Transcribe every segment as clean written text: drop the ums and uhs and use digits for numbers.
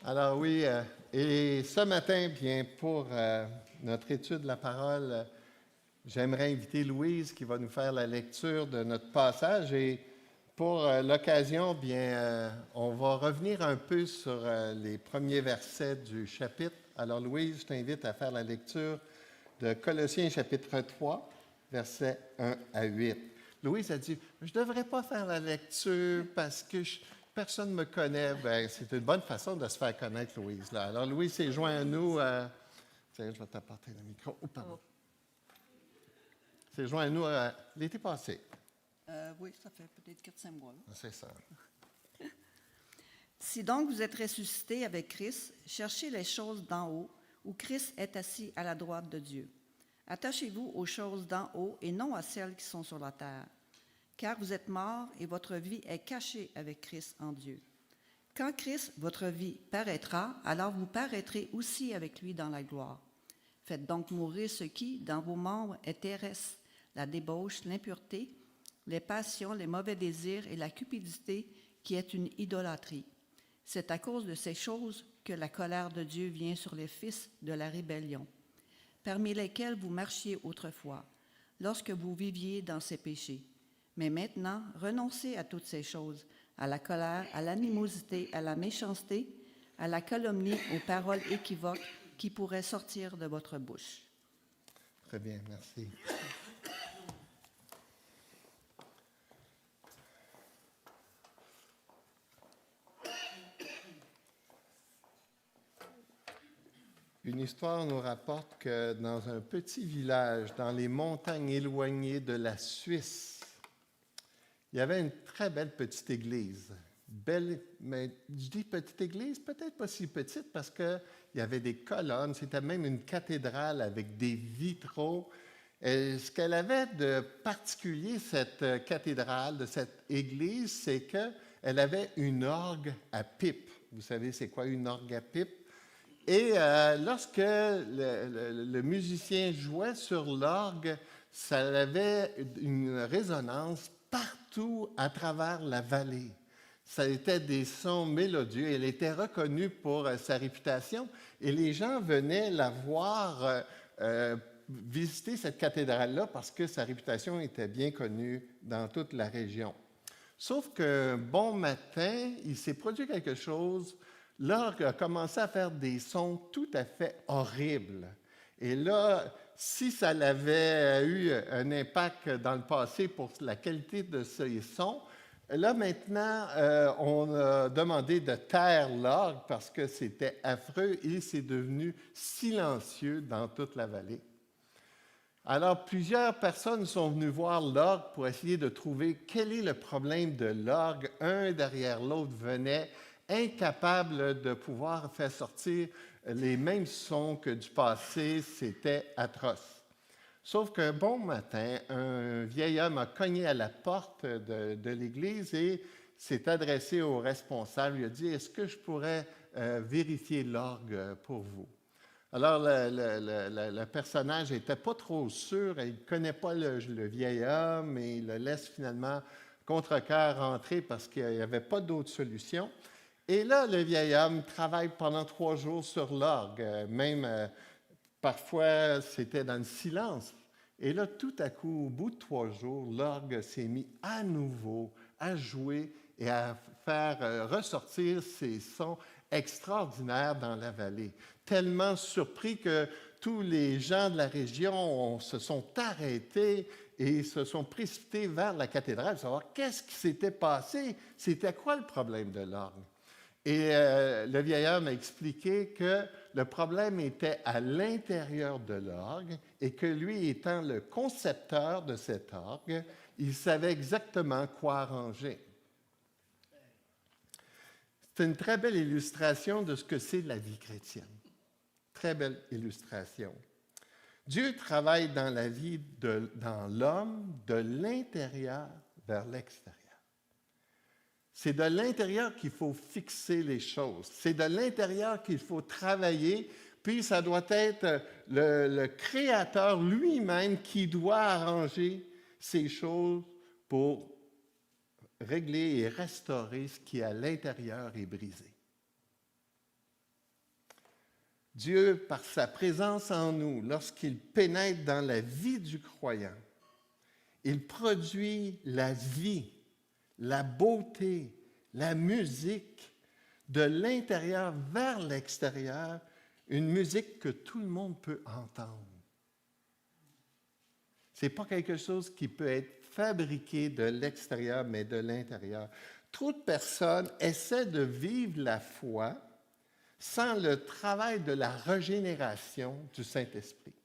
Alors oui, et ce matin, bien pour notre étude de la parole, j'aimerais inviter Louise qui va nous faire la lecture de notre passage. Et pour l'occasion, bien, on va revenir un peu sur les premiers versets du chapitre. Alors Louise, je t'invite à faire la lecture de Colossiens chapitre 3, versets 1 à 8. Louise a dit, je ne devrais pas faire la lecture parce que personne ne me connaît. Ben, c'est une bonne façon de se faire connaître, Louise. Là. Alors, Louise s'est joint à nous. Tiens, je vais t'apporter le micro. Oh, pardon. S'est joint à nous l'été passé. Oui, ça fait peut-être 4-5 mois. Là. C'est ça. Si donc vous êtes ressuscités avec Christ, cherchez les choses d'en haut, où Christ est assis à la droite de Dieu. Attachez-vous aux choses d'en haut et non à celles qui sont sur la terre. Car vous êtes morts et votre vie est cachée avec Christ en Dieu. Quand Christ, votre vie, paraîtra, alors vous paraîtrez aussi avec lui dans la gloire. Faites donc mourir ce qui, dans vos membres, est terrestre, la débauche, l'impureté, les passions, les mauvais désirs et la cupidité, qui est une idolâtrie. C'est à cause de ces choses que la colère de Dieu vient sur les fils de la rébellion, parmi lesquels vous marchiez autrefois, lorsque vous viviez dans ces péchés. Mais maintenant, renoncez à toutes ces choses, à la colère, à l'animosité, à la méchanceté, à la calomnie, aux paroles équivoques qui pourraient sortir de votre bouche. Très bien, merci. Une histoire nous rapporte que dans un petit village, dans les montagnes éloignées de la Suisse, il y avait une très belle petite église. Belle, mais je dis petite église, peut-être pas si petite parce qu'il y avait des colonnes, c'était même une cathédrale avec des vitraux. Et ce qu'elle avait de particulier, cette cathédrale, de cette église, c'est qu'elle avait une orgue à pipe. Vous savez, c'est quoi une orgue à pipe? Et lorsque le musicien jouait sur l'orgue, ça avait une résonance partout à travers la vallée. Ça était des sons mélodieux. Elle était reconnue pour sa réputation et les gens venaient la voir visiter cette cathédrale-là parce que sa réputation était bien connue dans toute la région. Sauf qu'un bon matin, il s'est produit quelque chose. L'orgue a commencé à faire des sons tout à fait horribles. Et là, si ça avait eu un impact dans le passé pour la qualité de ces sons, là maintenant, on a demandé de taire l'orgue parce que c'était affreux et c'est devenu silencieux dans toute la vallée. Alors, plusieurs personnes sont venues voir l'orgue pour essayer de trouver quel est le problème de l'orgue. Un derrière l'autre venait, incapable de pouvoir faire sortir les mêmes sons que du passé. C'était atroce. Sauf qu'un bon matin, un vieil homme a cogné à la porte de l'église et s'est adressé au responsable. Il a dit, est-ce que je pourrais vérifier l'orgue pour vous? Alors, le personnage n'était pas trop sûr, il ne connaît pas le vieil homme et il le laisse finalement contre-cœur rentrer parce qu'il n'y avait pas d'autre solution. Et là, le vieil homme travaille pendant 3 jours sur l'orgue, même parfois c'était dans le silence. Et là, tout à coup, au bout de 3 jours, l'orgue s'est mis à nouveau à jouer et à faire ressortir ses sons extraordinaires dans la vallée. Tellement surpris que tous les gens de la région se sont arrêtés et se sont précipités vers la cathédrale pour savoir qu'est-ce qui s'était passé, c'était quoi le problème de l'orgue. Et le vieil homme a expliqué que le problème était à l'intérieur de l'orgue et que lui, étant le concepteur de cet orgue, il savait exactement quoi arranger. C'est une très belle illustration de ce que c'est la vie chrétienne. Très belle illustration. Dieu travaille dans la vie, dans l'homme, de l'intérieur vers l'extérieur. C'est de l'intérieur qu'il faut fixer les choses. C'est de l'intérieur qu'il faut travailler. Puis ça doit être le Créateur lui-même qui doit arranger ces choses pour régler et restaurer ce qui à l'intérieur est brisé. Dieu, par sa présence en nous, lorsqu'il pénètre dans la vie du croyant, il produit la vie, la beauté, la musique de l'intérieur vers l'extérieur, une musique que tout le monde peut entendre. Ce n'est pas quelque chose qui peut être fabriqué de l'extérieur, mais de l'intérieur. Trop de personnes essaient de vivre la foi sans le travail de la régénération du Saint-Esprit.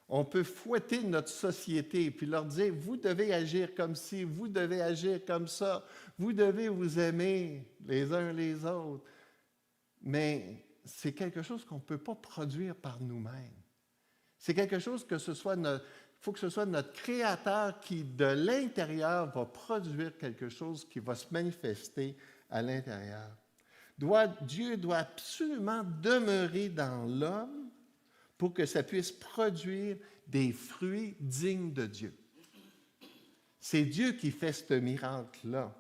On peut fouetter notre société et puis leur dire, vous devez agir comme ci, vous devez agir comme ça, vous devez vous aimer les uns les autres. Mais c'est quelque chose qu'on ne peut pas produire par nous-mêmes. C'est quelque chose que ce soit il faut que ce soit notre Créateur qui, de l'intérieur, va produire quelque chose qui va se manifester à l'intérieur. Dieu doit absolument demeurer dans l'homme pour que ça puisse produire des fruits dignes de Dieu. C'est Dieu qui fait ce miracle-là.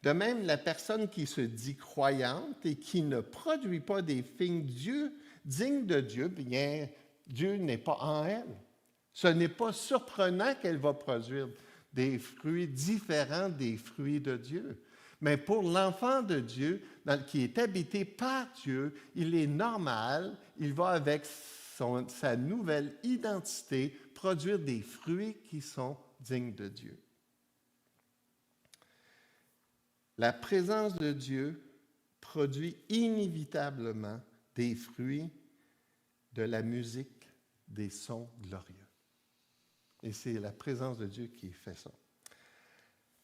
De même, la personne qui se dit croyante et qui ne produit pas des fruits dignes de Dieu, bien, Dieu n'est pas en elle. Ce n'est pas surprenant qu'elle va produire des fruits différents des fruits de Dieu. Mais pour l'enfant de Dieu, qui est habité par Dieu, il est normal, il va avec sa nouvelle identité produire des fruits qui sont dignes de Dieu. La présence de Dieu produit inévitablement des fruits de la musique, des sons glorieux. Et c'est la présence de Dieu qui fait ça.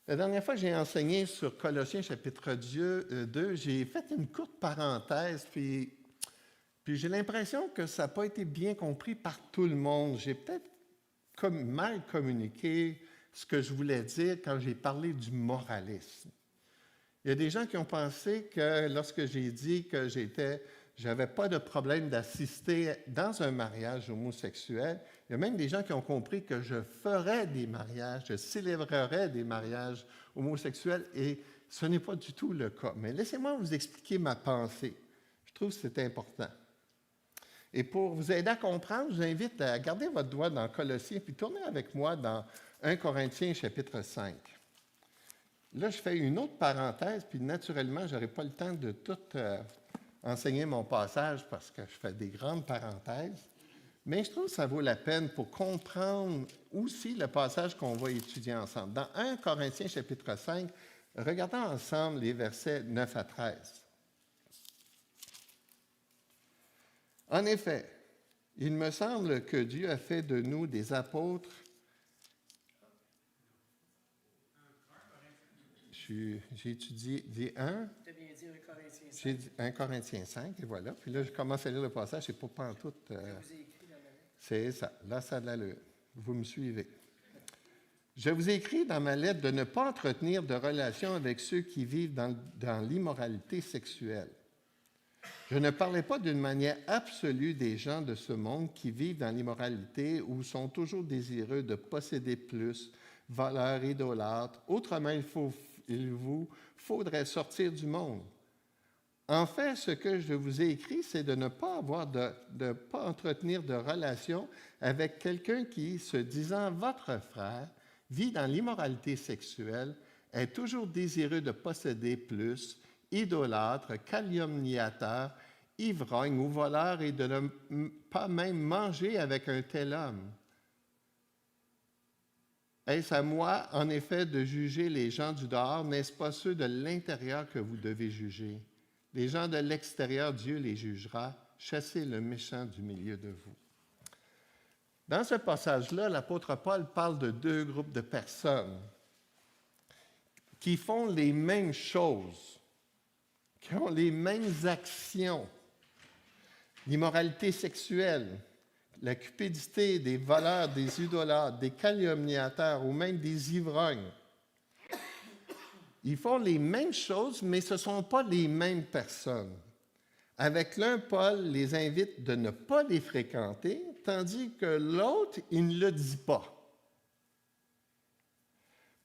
La dernière fois que j'ai enseigné sur Colossiens chapitre 2, j'ai fait une courte parenthèse, puis j'ai l'impression que ça n'a pas été bien compris par tout le monde. J'ai peut-être mal communiqué ce que je voulais dire quand j'ai parlé du moralisme. Il y a des gens qui ont pensé que lorsque j'ai dit que j'avais pas de problème d'assister dans un mariage homosexuel, il y a même des gens qui ont compris que je ferais des mariages, je célébrerais des mariages homosexuels, et ce n'est pas du tout le cas. Mais laissez-moi vous expliquer ma pensée. Je trouve que c'est important. Et pour vous aider à comprendre, je vous invite à garder votre doigt dans Colossiens, puis tournez avec moi dans 1 Corinthiens chapitre 5. Là, je fais une autre parenthèse, puis naturellement, je n'aurai pas le temps de tout enseigner mon passage parce que je fais des grandes parenthèses. Mais je trouve que ça vaut la peine pour comprendre aussi le passage qu'on va étudier ensemble. Dans 1 Corinthiens chapitre 5, regardons ensemble les versets 9 à 13. En effet, il me semble que Dieu a fait de nous des apôtres. J'ai étudié 1. Tu as bien dit 1 Corinthiens 5. J'ai dit 1 Corinthiens 5, et voilà. Puis là, je commence à lire le passage, c'est pas pantoute. Je vous ai écrit dans ma lettre. C'est ça. Là, ça a de l'allure. Vous me suivez. Je vous ai écrit dans ma lettre de ne pas entretenir de relations avec ceux qui vivent dans l'immoralité sexuelle. Je ne parlais pas d'une manière absolue des gens de ce monde qui vivent dans l'immoralité ou sont toujours désireux de posséder plus, voleurs, idolâtres. Autrement, il vous faudrait sortir du monde. En fait, ce que je vous ai écrit, c'est de ne pas pas entretenir de relation avec quelqu'un qui, se disant votre frère, vit dans l'immoralité sexuelle, est toujours désireux de posséder plus, idolâtre, calomniateur, ivrogne ou voleur, et de ne pas même manger avec un tel homme. Est-ce à moi, en effet, de juger les gens du dehors? N'est-ce pas ceux de l'intérieur que vous devez juger? Les gens de l'extérieur, Dieu les jugera. Chassez le méchant du milieu de vous. Dans ce passage-là, l'apôtre Paul parle de deux groupes de personnes qui font les mêmes choses, qui ont les mêmes actions. L'immoralité sexuelle, la cupidité, des voleurs, des idolâtres, des calomniateurs ou même des ivrognes. Ils font les mêmes choses, mais ce ne sont pas les mêmes personnes. Avec l'un, Paul les invite de ne pas les fréquenter, tandis que l'autre, il ne le dit pas.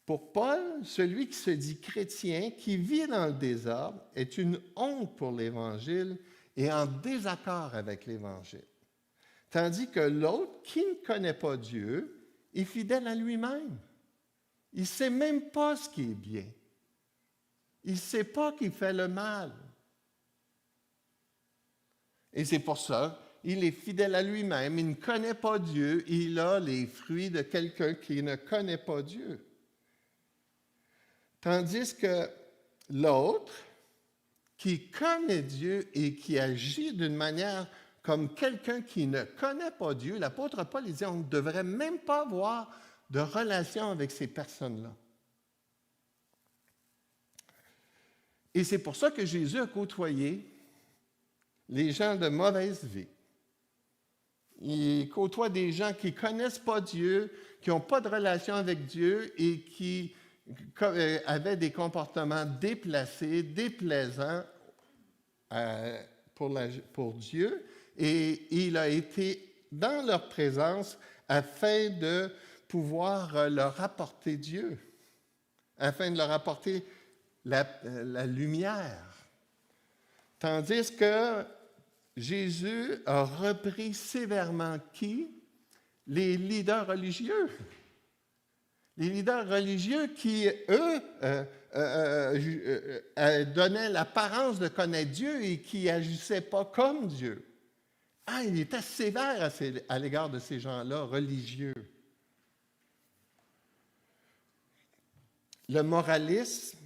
Pour Paul, celui qui se dit chrétien, qui vit dans le désordre, est une honte pour l'Évangile est en désaccord avec l'Évangile. Tandis que l'autre, qui ne connaît pas Dieu, est fidèle à lui-même. Il ne sait même pas ce qui est bien. Il ne sait pas qu'il fait le mal. Et c'est pour ça, il est fidèle à lui-même, il ne connaît pas Dieu, il a les fruits de quelqu'un qui ne connaît pas Dieu. Tandis que l'autre, qui connaît Dieu et qui agit d'une manière comme quelqu'un qui ne connaît pas Dieu, l'apôtre Paul dit on ne devrait même pas avoir de relation avec ces personnes-là. Et c'est pour ça que Jésus a côtoyé les gens de mauvaise vie. Il côtoie des gens qui ne connaissent pas Dieu, qui n'ont pas de relation avec Dieu et qui avaient des comportements déplacés, déplaisants pour Dieu. Et il a été dans leur présence afin de pouvoir leur apporter Dieu, afin de leur apporter la lumière. Tandis que Jésus a repris sévèrement qui? Les leaders religieux. Les leaders religieux qui, eux, donnaient l'apparence de connaître Dieu et qui n'agissaient pas comme Dieu. Ah, il était sévère à l'égard de ces gens-là, religieux. Le moralisme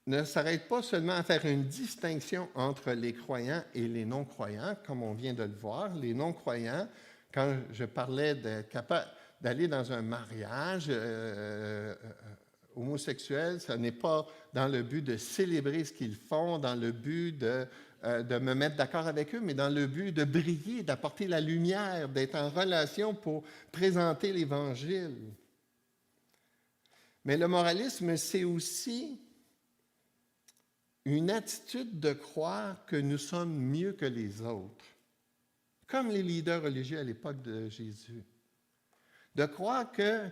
ne s'arrête pas seulement à faire une distinction entre les croyants et les non-croyants, comme on vient de le voir. Les non-croyants, quand je parlais d'aller dans un mariage homosexuel, ce n'est pas dans le but de célébrer ce qu'ils font, dans le but de me mettre d'accord avec eux, mais dans le but de briller, d'apporter la lumière, d'être en relation pour présenter l'Évangile. Mais le moralisme, c'est aussi une attitude de croire que nous sommes mieux que les autres, comme les leaders religieux à l'époque de Jésus. De croire que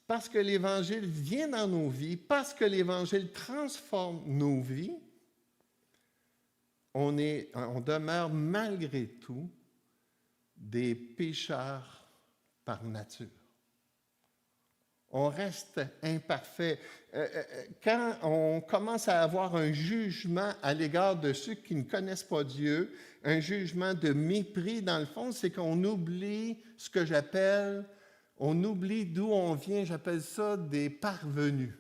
parce que l'Évangile vient dans nos vies, parce que l'Évangile transforme nos vies, on demeure malgré tout des pécheurs par nature. On reste imparfait. Quand on commence à avoir un jugement à l'égard de ceux qui ne connaissent pas Dieu, un jugement de mépris, dans le fond, c'est qu'on oublie ce que on oublie d'où on vient, j'appelle ça des parvenus.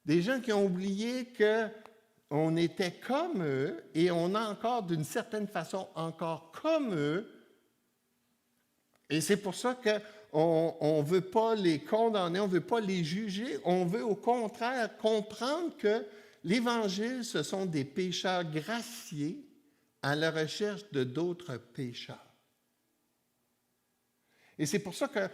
Des gens qui ont oublié qu'on était comme eux et on est encore, d'une certaine façon, encore comme eux. Et c'est pour ça qu'on ne veut pas les condamner, on ne veut pas les juger, on veut au contraire comprendre que l'Évangile, ce sont des pécheurs graciés à la recherche de d'autres pécheurs. Et c'est pour ça que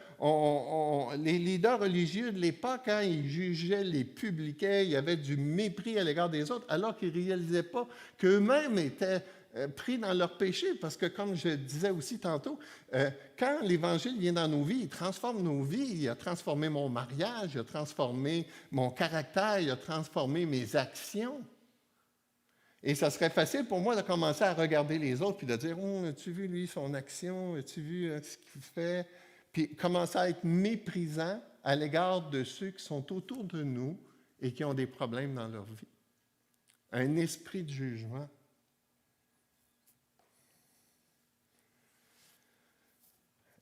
les leaders religieux de l'époque, quand ils jugeaient les publicains, il y avait du mépris à l'égard des autres, alors qu'ils ne réalisaient pas qu'eux-mêmes étaient pris dans leur péché, parce que comme je disais aussi tantôt, quand l'Évangile vient dans nos vies, il transforme nos vies, il a transformé mon mariage, il a transformé mon caractère, il a transformé mes actions. Et ça serait facile pour moi de commencer à regarder les autres, puis de dire, « Oh, as-tu vu, lui, son action? As-tu vu ce qu'il fait? » Puis commencer à être méprisant à l'égard de ceux qui sont autour de nous et qui ont des problèmes dans leur vie. Un esprit de jugement.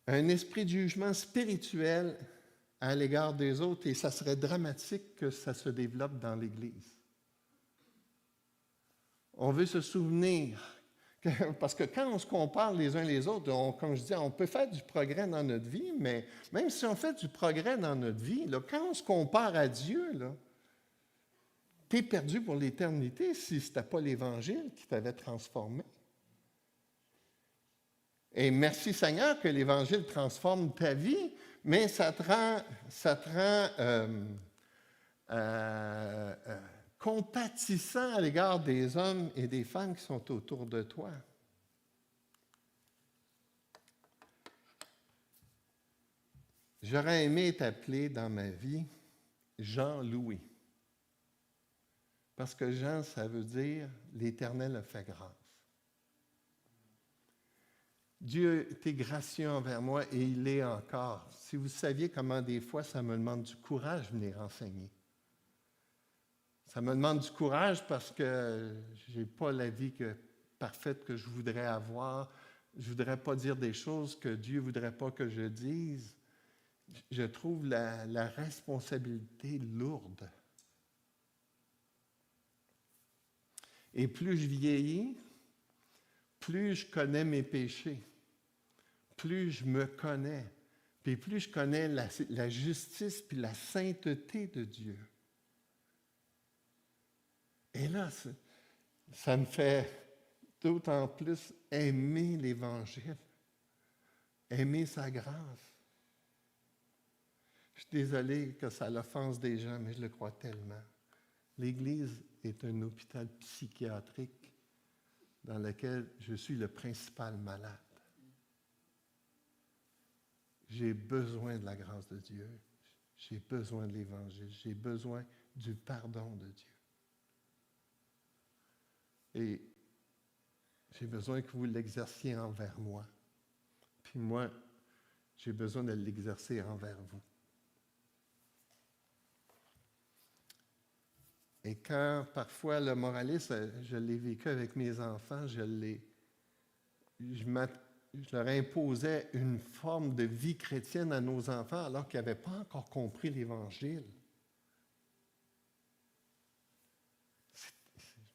Un esprit de jugement spirituel à l'égard des autres, et ça serait dramatique que ça se développe dans l'Église. On veut se souvenir, parce que quand on se compare les uns les autres, comme je disais, on peut faire du progrès dans notre vie, mais même si on fait du progrès dans notre vie, là, quand on se compare à Dieu, tu es perdu pour l'éternité si ce n'était pas l'Évangile qui t'avait transformé. Et merci Seigneur que l'Évangile transforme ta vie, mais ça te rend compatissant à l'égard des hommes et des femmes qui sont autour de toi. J'aurais aimé t'appeler dans ma vie Jean-Louis. Parce que Jean, ça veut dire « l'Éternel a fait grâce ». Dieu était gracieux envers moi et il l'est encore. Si vous saviez comment des fois ça me demande du courage de me les renseigner. Ça me demande du courage parce que je n'ai pas la vie parfaite que je voudrais avoir. Je ne voudrais pas dire des choses que Dieu ne voudrait pas que je dise. Je trouve la responsabilité lourde. Et plus je vieillis, plus je connais mes péchés, plus je me connais, puis plus je connais la justice puis la sainteté de Dieu. Et là, ça me fait d'autant plus aimer l'Évangile, aimer sa grâce. Je suis désolé que ça l'offense des gens, mais je le crois tellement. L'Église est un hôpital psychiatrique dans lequel je suis le principal malade. J'ai besoin de la grâce de Dieu. J'ai besoin de l'Évangile. J'ai besoin du pardon de Dieu. Et j'ai besoin que vous l'exerciez envers moi. Puis moi, j'ai besoin de l'exercer envers vous. Et quand parfois le moralisme, je l'ai vécu avec mes enfants, je leur imposais une forme de vie chrétienne à nos enfants alors qu'ils n'avaient pas encore compris l'Évangile.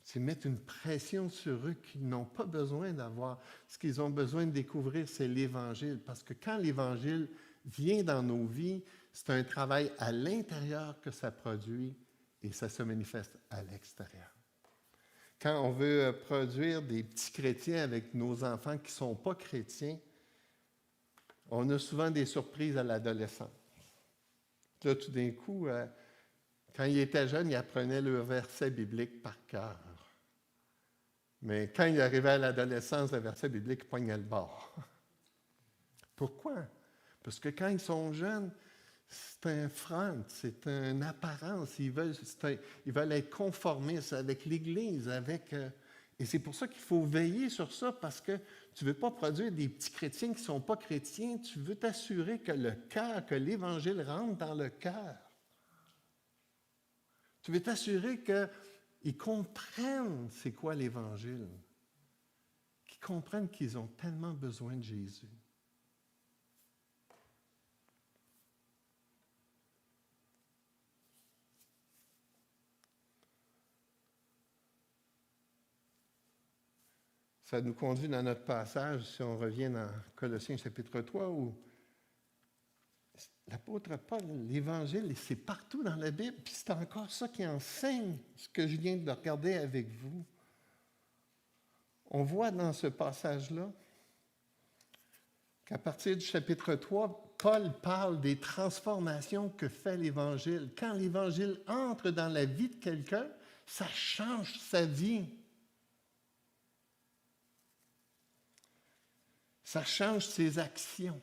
C'est mettre une pression sur eux qu'ils n'ont pas besoin d'avoir. Ce qu'ils ont besoin de découvrir, c'est l'Évangile. Parce que quand l'Évangile vient dans nos vies, c'est un travail à l'intérieur que ça produit et ça se manifeste à l'extérieur. Quand on veut produire des petits chrétiens avec nos enfants qui ne sont pas chrétiens, on a souvent des surprises à l'adolescence. Là, tout d'un coup, quand il était jeune, il apprenait le verset biblique par cœur. Mais quand il arrivait à l'adolescence, le verset biblique, il pognait le bord. Pourquoi? Parce que quand ils sont jeunes, c'est un front, c'est une apparence. Ils veulent être conformistes avec l'Église, et c'est pour ça qu'il faut veiller sur ça, parce que tu ne veux pas produire des petits chrétiens qui ne sont pas chrétiens. Tu veux t'assurer que que l'Évangile rentre dans le cœur. Tu veux t'assurer qu'ils comprennent c'est quoi l'Évangile, qu'ils comprennent qu'ils ont tellement besoin de Jésus. Ça nous conduit dans notre passage, si on revient dans Colossiens chapitre 3, où l'apôtre Paul, l'Évangile, c'est partout dans la Bible, puis c'est encore ça qui enseigne ce que je viens de regarder avec vous. On voit dans ce passage-là qu'à partir du chapitre 3, Paul parle des transformations que fait l'Évangile. Quand l'Évangile entre dans la vie de quelqu'un, ça change sa vie. Ça change ses actions.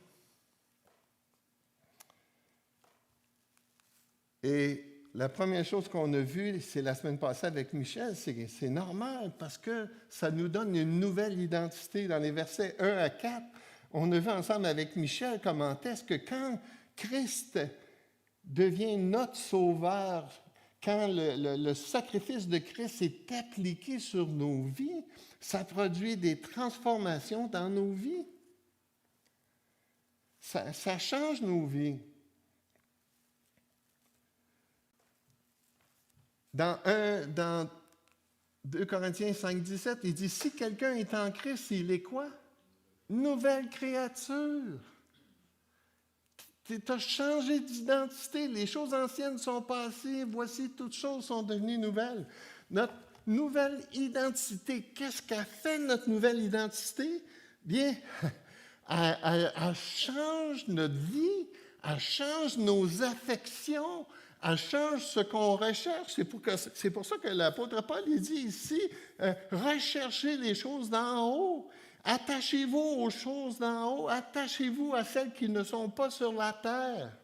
Et la première chose qu'on a vue, c'est la semaine passée avec Michel, c'est normal parce que ça nous donne une nouvelle identité. Dans les versets 1 à 4, on a vu ensemble avec Michel comment est-ce que quand Christ devient notre sauveur, quand le sacrifice de Christ est appliqué sur nos vies, ça produit des transformations dans nos vies. Ça change nos vies. Dans 2 Corinthiens 5, 17, il dit, si quelqu'un est en Christ, il est quoi? Nouvelle créature. Tu as changé d'identité. Les choses anciennes sont passées. Voici, toutes choses sont devenues nouvelles. Notre nouvelle identité, qu'est-ce qu'a fait notre nouvelle identité? Bien, elle change notre vie, elle change nos affections, elle change ce qu'on recherche. C'est pour ça que l'apôtre Paul il dit ici, recherchez les choses d'en haut. Attachez-vous aux choses d'en haut. Attachez-vous à celles qui ne sont pas sur la terre.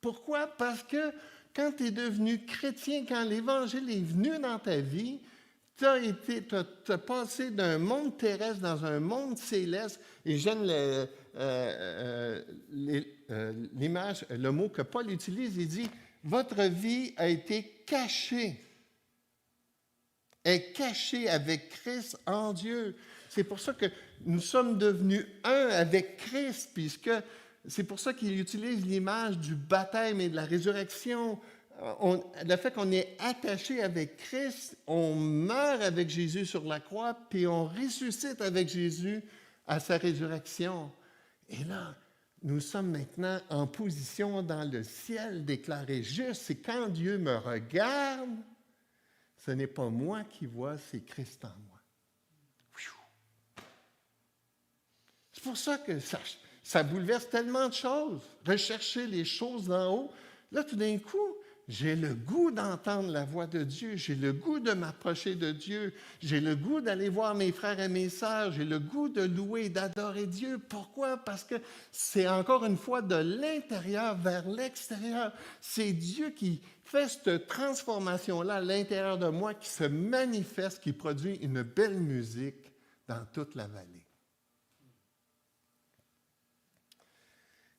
Pourquoi? Parce que quand tu es devenu chrétien, quand l'Évangile est venu dans ta vie, tu as passé d'un monde terrestre dans un monde céleste. Et j'aime l'image, le mot que Paul utilise, il dit, votre vie a été cachée. Est cachée avec Christ en Dieu. C'est pour ça que nous sommes devenus un avec Christ, puisque c'est pour ça qu'il utilise l'image du baptême et de la résurrection. Le fait qu'on est attaché avec Christ, on meurt avec Jésus sur la croix, puis on ressuscite avec Jésus à sa résurrection. Et là, nous sommes maintenant en position dans le ciel déclaré juste. Et quand Dieu me regarde, ce n'est pas moi qui vois, c'est Christ en moi. C'est pour ça que ça bouleverse tellement de choses. Rechercher les choses d'en haut. Là, tout d'un coup, j'ai le goût d'entendre la voix de Dieu. J'ai le goût de m'approcher de Dieu. J'ai le goût d'aller voir mes frères et mes sœurs. J'ai le goût de louer et d'adorer Dieu. Pourquoi? Parce que c'est encore une fois de l'intérieur vers l'extérieur. C'est Dieu qui fait cette transformation-là à l'intérieur de moi, qui se manifeste, qui produit une belle musique dans toute la vallée.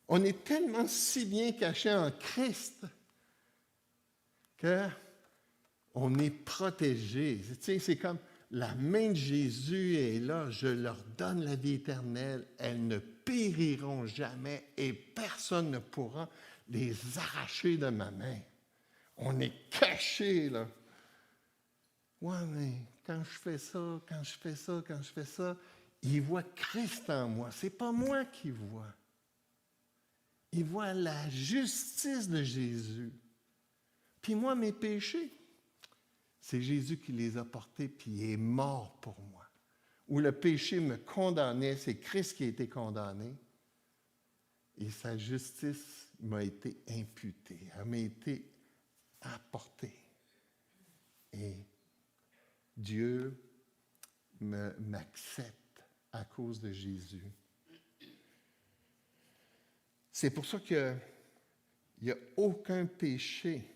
On est tellement si bien caché en Christ qu'on est protégé. Tu sais, c'est comme la main de Jésus est là, je leur donne la vie éternelle, elles ne périront jamais et personne ne pourra les arracher de ma main. On est caché, là. Ouais, mais quand je fais ça, il voit Christ en moi. C'est pas moi qui vois. Il voit la justice de Jésus. Puis moi, mes péchés, c'est Jésus qui les a portés, puis il est mort pour moi. Où le péché me condamnait, c'est Christ qui a été condamné. Et sa justice m'a été imputée, elle m'a été apportée. Et Dieu m'accepte à cause de Jésus. C'est pour ça qu'il n'y a aucun péché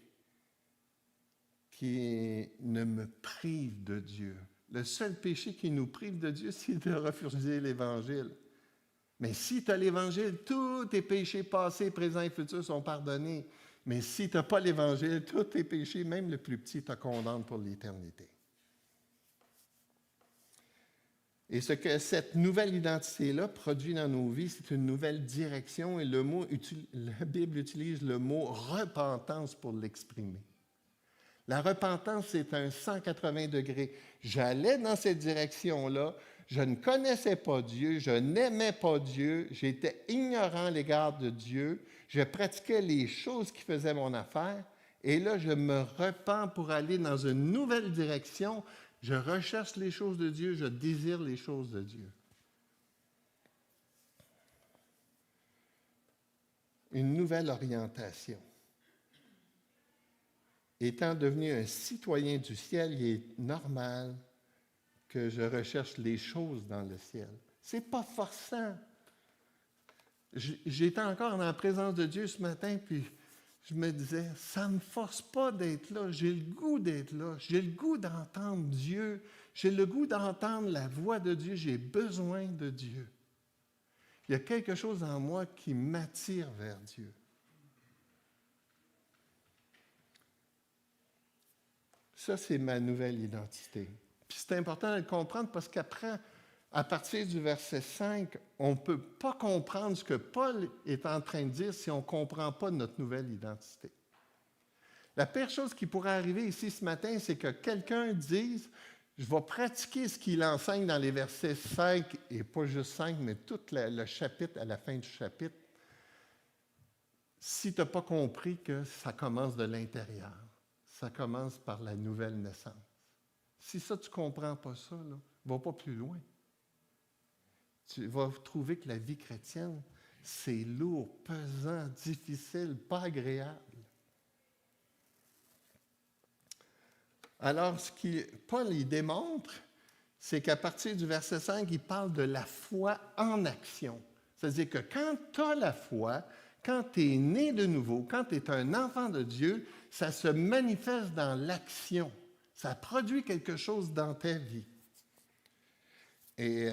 qui ne me prive de Dieu. Le seul péché qui nous prive de Dieu, c'est de refuser l'Évangile. Mais si tu as l'Évangile, tous tes péchés passés, présents et futurs sont pardonnés. Mais si tu n'as pas l'Évangile, tous tes péchés, même le plus petit, te condamnent pour l'éternité. Et ce que cette nouvelle identité-là produit dans nos vies, c'est une nouvelle direction. Et la Bible utilise le mot repentance pour l'exprimer. La repentance, c'est un 180 degrés. J'allais dans cette direction-là, je ne connaissais pas Dieu, je n'aimais pas Dieu, j'étais ignorant à l'égard de Dieu, je pratiquais les choses qui faisaient mon affaire, et là, je me repens pour aller dans une nouvelle direction. Je recherche les choses de Dieu, je désire les choses de Dieu. Une nouvelle orientation. Étant devenu un citoyen du ciel, il est normal que je recherche les choses dans le ciel. Ce n'est pas forçant. J'étais encore dans la présence de Dieu ce matin, puis je me disais, ça ne me force pas d'être là. J'ai le goût d'être là. J'ai le goût d'entendre Dieu. J'ai le goût d'entendre la voix de Dieu. J'ai besoin de Dieu. Il y a quelque chose en moi qui m'attire vers Dieu. Ça, c'est ma nouvelle identité. Puis c'est important de le comprendre parce qu'après, à partir du verset 5, on ne peut pas comprendre ce que Paul est en train de dire si on ne comprend pas notre nouvelle identité. La pire chose qui pourrait arriver ici ce matin, c'est que quelqu'un dise « Je vais pratiquer ce qu'il enseigne dans les versets 5, et pas juste 5, mais tout le chapitre, à la fin du chapitre, si tu n'as pas compris que ça commence de l'intérieur. Ça commence par la nouvelle naissance. Si ça, tu ne comprends pas ça, ne va pas plus loin. Tu vas trouver que la vie chrétienne, c'est lourd, pesant, difficile, pas agréable. Alors, ce que Paul il démontre, c'est qu'à partir du verset 5, il parle de la foi en action. C'est-à-dire que quand tu as la foi, quand tu es né de nouveau, quand tu es un enfant de Dieu, ça se manifeste dans l'action. Ça produit quelque chose dans ta vie. Et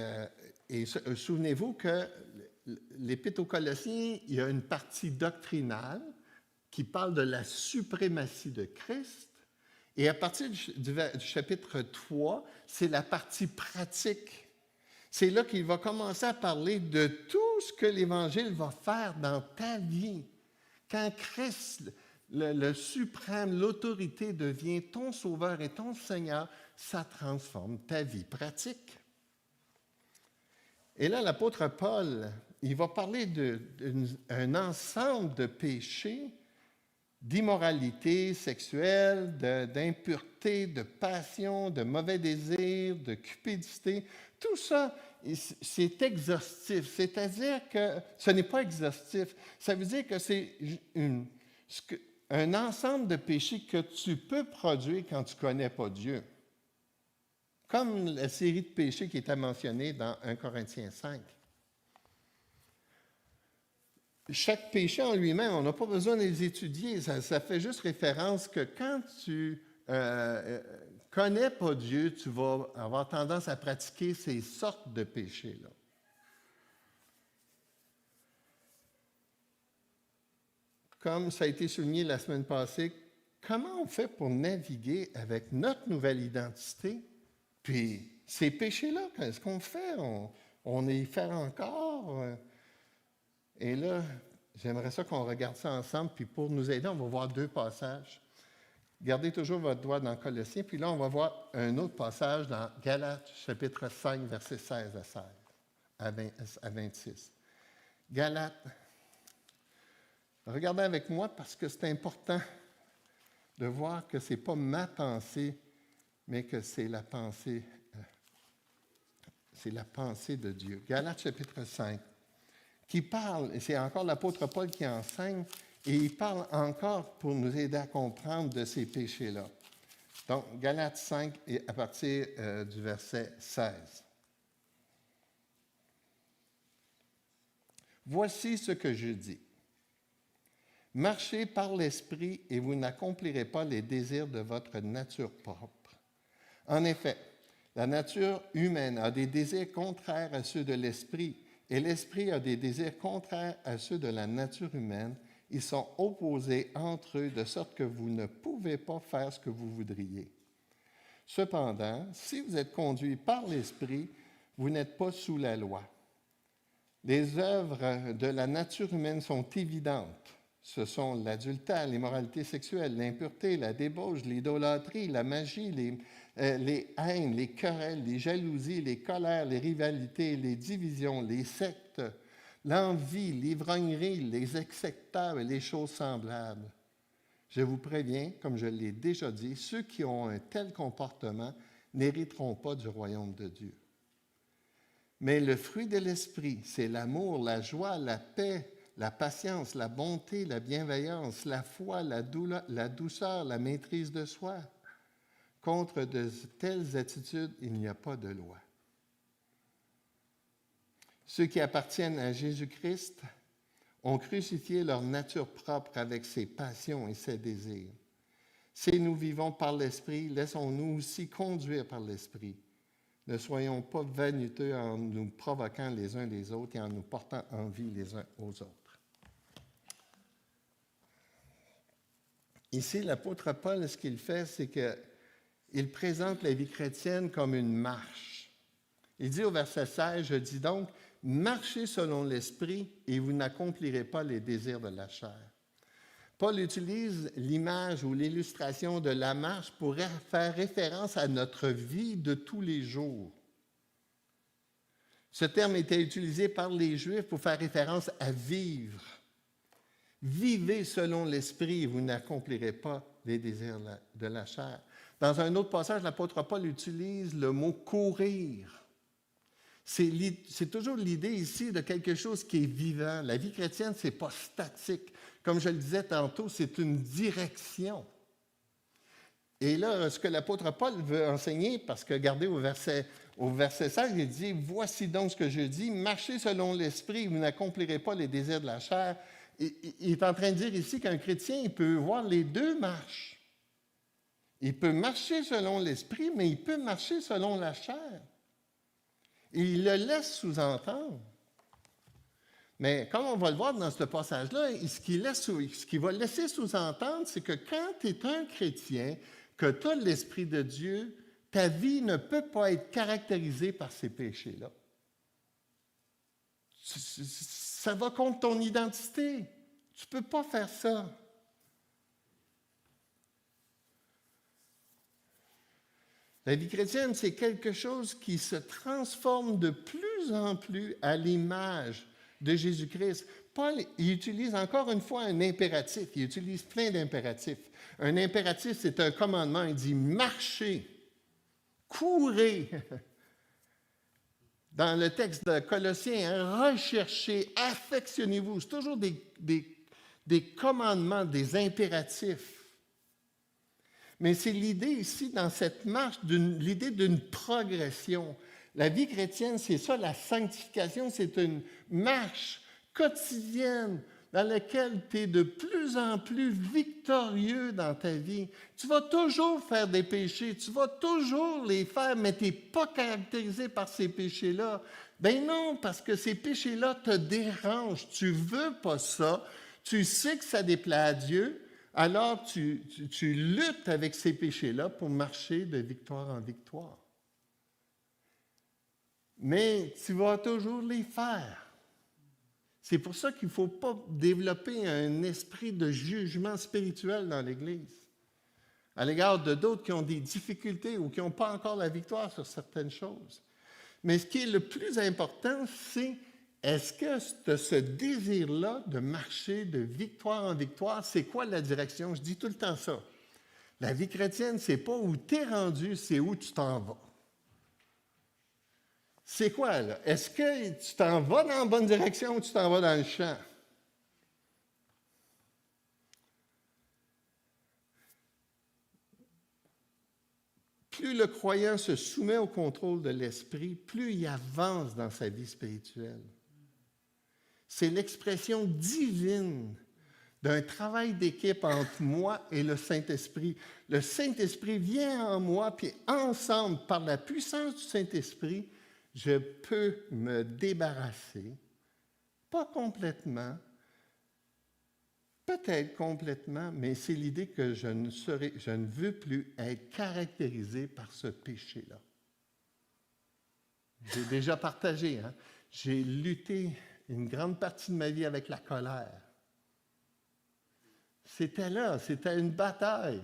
souvenez-vous que l'Épître aux Colossiens, il y a une partie doctrinale qui parle de la suprématie de Christ. Et à partir du chapitre 3, c'est la partie pratique. C'est là qu'il va commencer à parler de tout ce que l'Évangile va faire dans ta vie. Quand Christ, le suprême, l'autorité devient ton sauveur et ton Seigneur, ça transforme ta vie pratique. Et là, l'apôtre Paul, il va parler d'un ensemble de péchés, d'immoralité sexuelle, d'impureté, de passion, de mauvais désirs, de cupidité. Tout ça, c'est exhaustif. C'est-à-dire que ce n'est pas exhaustif. Ça veut dire que c'est un ensemble de péchés que tu peux produire quand tu ne connais pas Dieu. Comme la série de péchés qui était mentionnée dans 1 Corinthiens 5. Chaque péché en lui-même, on n'a pas besoin de les étudier. Ça fait juste référence que quand tu connais pas Dieu, tu vas avoir tendance à pratiquer ces sortes de péchés-là. Comme ça a été souligné la semaine passée, comment on fait pour naviguer avec notre nouvelle identité? Puis ces péchés-là, qu'est-ce qu'on fait? On y fait encore? Et là, j'aimerais ça qu'on regarde ça ensemble. Puis pour nous aider, on va voir 2 passages. Gardez toujours votre doigt dans Colossiens. Puis là, on va voir un autre passage dans Galates, chapitre 5, versets 16 à 26. Galates. Regardez avec moi parce que c'est important de voir que ce n'est pas ma pensée, mais que c'est la pensée de Dieu. Galates chapitre 5, qui parle, et c'est encore l'apôtre Paul qui enseigne, et il parle encore pour nous aider à comprendre de ces péchés-là. Donc, Galates 5, et à partir du verset 16. Voici ce que je dis. Marchez par l'esprit et vous n'accomplirez pas les désirs de votre nature propre. En effet, la nature humaine a des désirs contraires à ceux de l'esprit, et l'esprit a des désirs contraires à ceux de la nature humaine. Ils sont opposés entre eux, de sorte que vous ne pouvez pas faire ce que vous voudriez. Cependant, si vous êtes conduits par l'esprit, vous n'êtes pas sous la loi. Les œuvres de la nature humaine sont évidentes. Ce sont l'adultère, l'immoralité sexuelle, l'impureté, la débauche, l'idolâtrie, la magie, les haines, les querelles, les jalousies, les colères, les rivalités, les divisions, les sectes, l'envie, l'ivrognerie, les exécuteurs et les choses semblables. Je vous préviens, comme je l'ai déjà dit, ceux qui ont un tel comportement n'hériteront pas du royaume de Dieu. Mais le fruit de l'esprit, c'est l'amour, la joie, la paix, la patience, la bonté, la bienveillance, la foi, la douceur, la maîtrise de soi. Contre de telles attitudes, il n'y a pas de loi. Ceux qui appartiennent à Jésus-Christ ont crucifié leur nature propre avec ses passions et ses désirs. Si nous vivons par l'Esprit, laissons-nous aussi conduire par l'Esprit. Ne soyons pas vaniteux en nous provoquant les uns les autres et en nous portant envie les uns aux autres. Ici, l'apôtre Paul, ce qu'il fait, c'est qu'il présente la vie chrétienne comme une marche. Il dit au verset 16, « Je dis donc, marchez selon l'Esprit et vous n'accomplirez pas les désirs de la chair. » Paul utilise l'image ou l'illustration de la marche pour faire référence à notre vie de tous les jours. Ce terme était utilisé par les Juifs pour faire référence à vivre. Vivez selon l'Esprit et vous n'accomplirez pas les désirs de la chair. Dans un autre passage, l'apôtre Paul utilise le mot « courir ». C'est toujours l'idée ici de quelque chose qui est vivant. La vie chrétienne, ce n'est pas statique. Comme je le disais tantôt, c'est une direction. Et là, ce que l'apôtre Paul veut enseigner, parce que regardez au verset 16, il dit « Voici donc ce que je dis, marchez selon l'Esprit, vous n'accomplirez pas les désirs de la chair, il est en train de dire ici qu'un chrétien, il peut voir les deux marches. Il peut marcher selon l'esprit, mais il peut marcher selon la chair. Et il le laisse sous-entendre. Mais comme on va le voir dans ce passage-là, ce qu'il va laisser sous-entendre, c'est que quand tu es un chrétien, que tu as l'Esprit de Dieu, ta vie ne peut pas être caractérisée par ces péchés-là. Ça va contre ton identité. Tu ne peux pas faire ça. La vie chrétienne, c'est quelque chose qui se transforme de plus en plus à l'image de Jésus-Christ. Paul, il utilise encore une fois un impératif. Il utilise plein d'impératifs. Un impératif, c'est un commandement. Il dit « marchez, courez ». Dans le texte de Colossiens, recherchez, affectionnez-vous. C'est toujours des commandements, des impératifs. Mais c'est l'idée ici, dans cette marche, l'idée d'une progression. La vie chrétienne, c'est ça, la sanctification, c'est une marche quotidienne dans laquelle tu es de plus en plus victorieux dans ta vie. Tu vas toujours faire des péchés, tu vas toujours les faire, mais tu n'es pas caractérisé par ces péchés-là. Ben non, parce que ces péchés-là te dérangent. Tu ne veux pas ça. Tu sais que ça déplaît à Dieu. Alors, tu luttes avec ces péchés-là pour marcher de victoire en victoire. Mais tu vas toujours les faire. C'est pour ça qu'il ne faut pas développer un esprit de jugement spirituel dans l'Église, à l'égard de d'autres qui ont des difficultés ou qui n'ont pas encore la victoire sur certaines choses. Mais ce qui est le plus important, c'est est-ce que ce désir-là de marcher de victoire en victoire, c'est quoi la direction? Je dis tout le temps ça. La vie chrétienne, ce n'est pas où tu es rendu, c'est où tu t'en vas. C'est quoi, là? Est-ce que tu t'en vas dans la bonne direction ou tu t'en vas dans le champ? Plus le croyant se soumet au contrôle de l'esprit, plus il avance dans sa vie spirituelle. C'est l'expression divine d'un travail d'équipe entre moi et le Saint-Esprit. Le Saint-Esprit vient en moi, puis ensemble, par la puissance du Saint-Esprit, je peux me débarrasser, pas complètement, peut-être complètement, mais c'est l'idée que je ne veux plus être caractérisé par ce péché-là. J'ai déjà partagé, hein? J'ai lutté une grande partie de ma vie avec la colère. C'était là, c'était une bataille.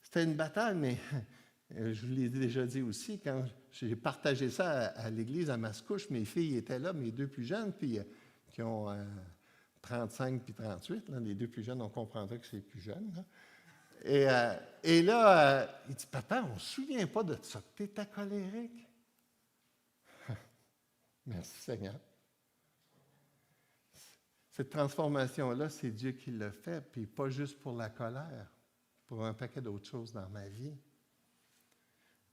C'était une bataille, mais je vous l'ai déjà dit aussi, quand j'ai partagé ça à l'église à Mascouche, mes filles étaient là, mes deux plus jeunes, puis qui ont 35 puis 38. Là, les deux plus jeunes, on comprendra que c'est plus jeune. Là. Et là, il dit, « Papa, on ne se souvient pas de ça, tu étais colérique. » Merci Seigneur. Cette transformation-là, c'est Dieu qui l'a fait, puis pas juste pour la colère, pour un paquet d'autres choses dans ma vie.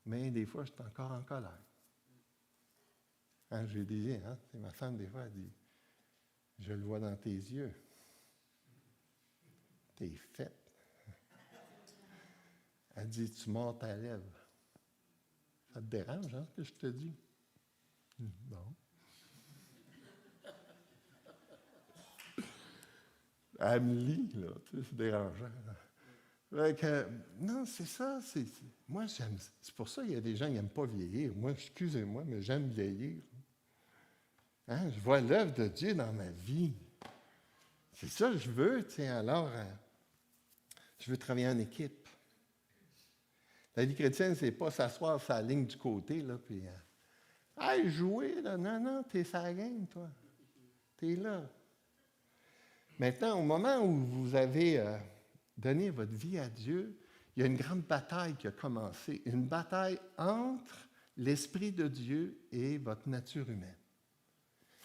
Mais des fois, je suis encore en colère. Hein, je lui dis, hein, ma femme, des fois, elle dit, je le vois dans tes yeux. T'es faite. Elle dit, tu mords ta lèvre. Ça te dérange, hein, ce que je te dis? Bon. Elle me lit, là, tu sais, c'est dérangeant. Non, c'est ça. Moi, j'aime. C'est pour ça qu'il y a des gens qui n'aiment pas vieillir. Moi, excusez-moi, mais j'aime vieillir. Hein? Je vois l'œuvre de Dieu dans ma vie. C'est ça que je veux, tu sais. Alors, je veux travailler en équipe. La vie chrétienne, c'est pas s'asseoir sur la ligne du côté, là, puis hey, jouer, là. Non, t'es sur la game, toi. T'es là. Maintenant, au moment où vous avez donné votre vie à Dieu, il y a une grande bataille qui a commencé, une bataille entre l'Esprit de Dieu et votre nature humaine.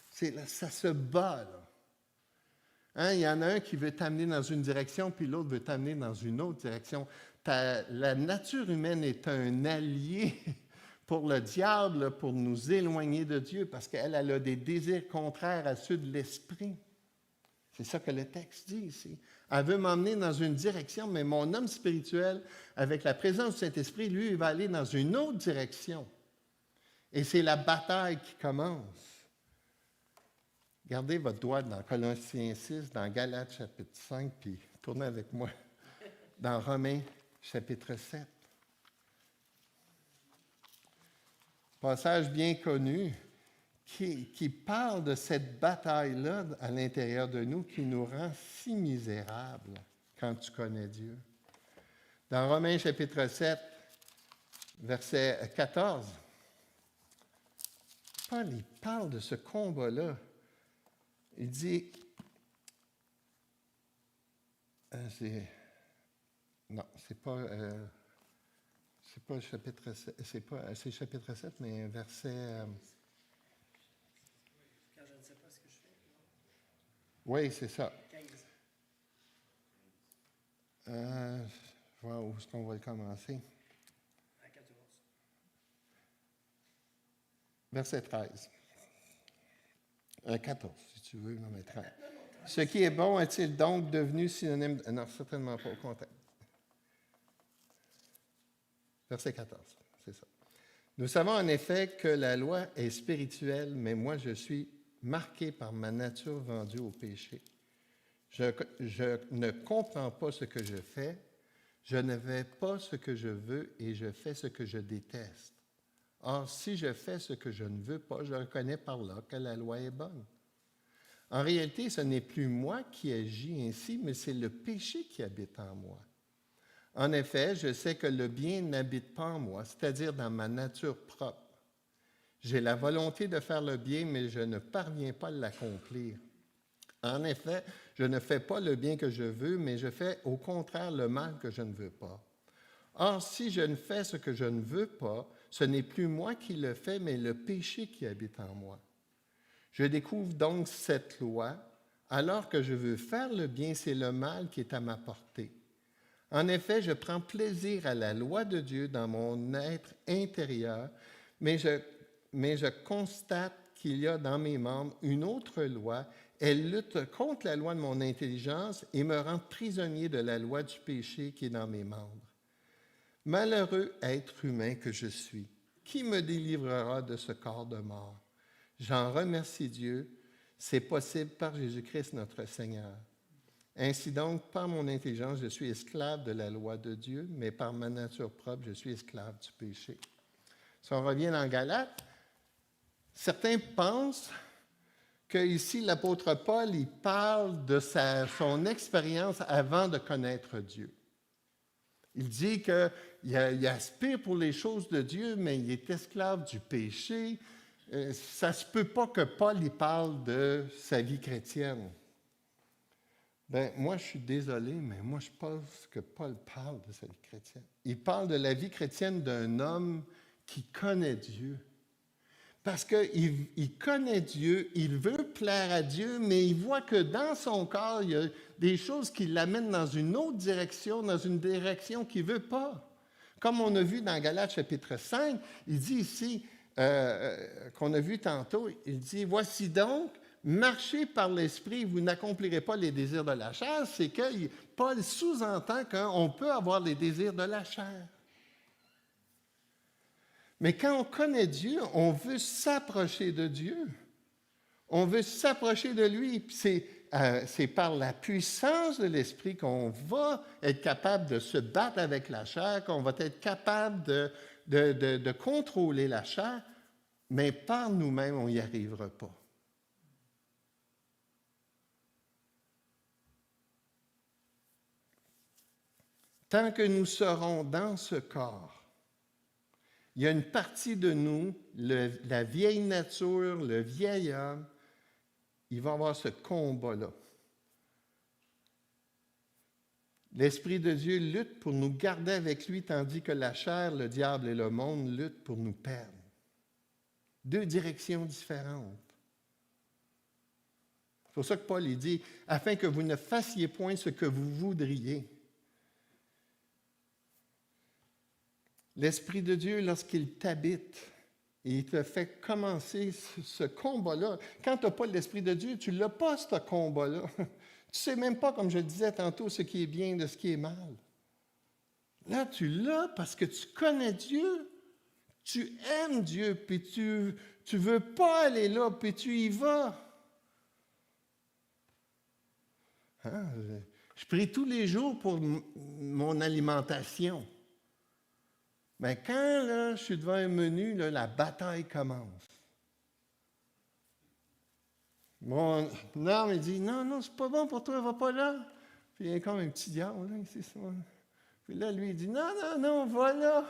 Ça se bat, là. Hein, il y en a un qui veut t'amener dans une direction, puis l'autre veut t'amener dans une autre direction. La nature humaine est un allié pour le diable, pour nous éloigner de Dieu, parce qu'elle a des désirs contraires à ceux de l'Esprit. C'est ça que le texte dit ici. Elle veut m'emmener dans une direction, mais mon homme spirituel, avec la présence du Saint-Esprit, lui, il va aller dans une autre direction. Et c'est la bataille qui commence. Gardez votre doigt dans Colossiens 6, dans Galates chapitre 5, puis tournez avec moi dans Romains chapitre 7. Passage bien connu qui parle de cette bataille-là à l'intérieur de nous qui nous rend si misérables quand tu connais Dieu. Dans Romains chapitre 7, verset 14, Paul il parle de ce combat-là. Il dit, non, c'est pas chapitre 7, c'est chapitre 7, mais verset... Quand je ne sais pas ce que je fais. oui, c'est ça. 15 Voir où est-ce qu'on va le commencer. à 14. Verset 13. 14, si tu veux, non, mais 13. Ce qui est bon est-il donc devenu synonyme de... Non, certainement pas, au contraire. Verset 14, c'est ça. Nous savons en effet que la loi est spirituelle, mais moi je suis marqué par ma nature vendue au péché. Je ne comprends pas ce que je fais, je ne fais pas ce que je veux et je fais ce que je déteste. Or, si je fais ce que je ne veux pas, je reconnais par là que la loi est bonne. En réalité, ce n'est plus moi qui agis ainsi, mais c'est le péché qui habite en moi. En effet, je sais que le bien n'habite pas en moi, c'est-à-dire dans ma nature propre. J'ai la volonté de faire le bien, mais je ne parviens pas à l'accomplir. En effet, je ne fais pas le bien que je veux, mais je fais au contraire le mal que je ne veux pas. Or, si je ne fais ce que je ne veux pas, ce n'est plus moi qui le fais, mais le péché qui habite en moi. Je découvre donc cette loi. Alors que je veux faire le bien, c'est le mal qui est à ma portée. En effet, je prends plaisir à la loi de Dieu dans mon être intérieur, mais je constate qu'il y a dans mes membres une autre loi. Elle lutte contre la loi de mon intelligence et me rend prisonnier de la loi du péché qui est dans mes membres. Malheureux être humain que je suis, qui me délivrera de ce corps de mort? J'en remercie Dieu, c'est possible par Jésus-Christ notre Seigneur. Ainsi donc, par mon intelligence, je suis esclave de la loi de Dieu, mais par ma nature propre, je suis esclave du péché. Si on revient dans Galates, certains pensent que ici l'apôtre Paul, il parle de son expérience avant de connaître Dieu. Il dit qu'il aspire pour les choses de Dieu, mais il est esclave du péché. Ça ne se peut pas que Paul il parle de sa vie chrétienne. Ben, moi, je suis désolé, mais moi, je pense que Paul parle de sa vie chrétienne. Il parle de la vie chrétienne d'un homme qui connaît Dieu. Parce qu'il connaît Dieu, il veut plaire à Dieu, mais il voit que dans son corps, il y a des choses qui l'amènent dans une autre direction, dans une direction qu'il ne veut pas. Comme on a vu dans Galates chapitre 5, il dit ici, qu'on a vu tantôt, il dit, « Voici donc, marchez par l'Esprit, vous n'accomplirez pas les désirs de la chair. » C'est que Paul sous-entend qu'on peut avoir les désirs de la chair. Mais quand on connaît Dieu, on veut s'approcher de Dieu. On veut s'approcher de lui. Puis c'est par la puissance de l'Esprit qu'on va être capable de se battre avec la chair, qu'on va être capable de contrôler la chair, mais par nous-mêmes, on n'y arrivera pas. Tant que nous serons dans ce corps, il y a une partie de nous, la vieille nature, le vieil homme, il va avoir ce combat-là. L'Esprit de Dieu lutte pour nous garder avec lui, tandis que la chair, le diable et le monde luttent pour nous perdre. Deux directions différentes. C'est pour ça que Paul dit, « Afin que vous ne fassiez point ce que vous voudriez. » L'Esprit de Dieu, lorsqu'il t'habite, et il te fait commencer ce combat-là. Quand tu n'as pas l'Esprit de Dieu, tu ne l'as pas, ce combat-là. Tu ne sais même pas, comme je le disais tantôt, ce qui est bien de ce qui est mal. Là, tu l'as parce que tu connais Dieu. Tu aimes Dieu, puis tu ne veux pas aller là, puis tu y vas. Hein? Je prie tous les jours pour mon alimentation. Mais quand là, je suis devant un menu, là, la bataille commence. Mon âme, il dit, non, non, c'est pas bon pour toi, va pas là. Puis il y a comme un petit diable, là, c'est ça. Puis là, lui, il dit, non, non, non, va là.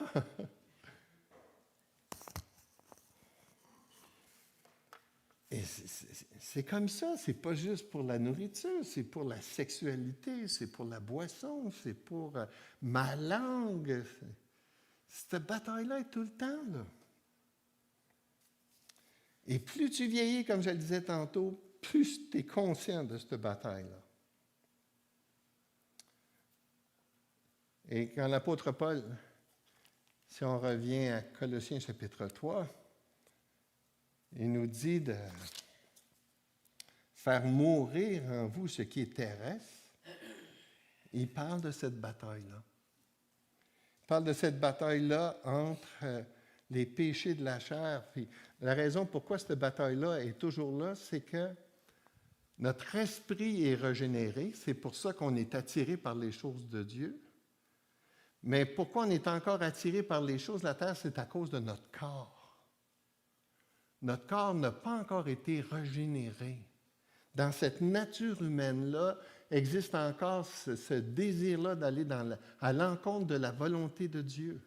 Et c'est comme ça, c'est pas juste pour la nourriture, c'est pour la sexualité, c'est pour la boisson, c'est pour ma langue. Cette bataille-là est tout le temps, là. Et plus tu vieillis, comme je le disais tantôt, plus tu es conscient de cette bataille-là. Et quand l'apôtre Paul, si on revient à Colossiens chapitre 3, il nous dit de faire mourir en vous ce qui est terrestre. Il parle de cette bataille-là. Il parle de cette bataille-là entre les péchés de la chair. Puis la raison pourquoi cette bataille-là est toujours là, c'est que notre esprit est régénéré. C'est pour ça qu'on est attiré par les choses de Dieu. Mais pourquoi on est encore attiré par les choses de la terre, c'est à cause de notre corps. Notre corps n'a pas encore été régénéré. Dans cette nature humaine-là, existe encore ce désir-là d'aller à l'encontre de la volonté de Dieu.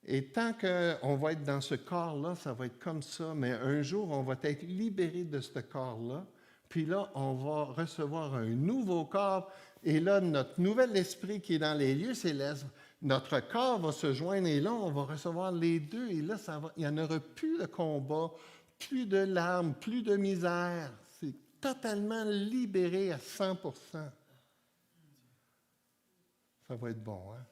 Et tant qu'on va être dans ce corps-là, ça va être comme ça, mais un jour, on va être libéré de ce corps-là, puis là, on va recevoir un nouveau corps, et là, notre nouvel esprit qui est dans les lieux célestes, notre corps va se joindre, et là, on va recevoir les deux, et là, il n'y en aura plus de combat, plus de larmes, plus de misère. C'est totalement libéré à 100%. Ça va être bon, hein?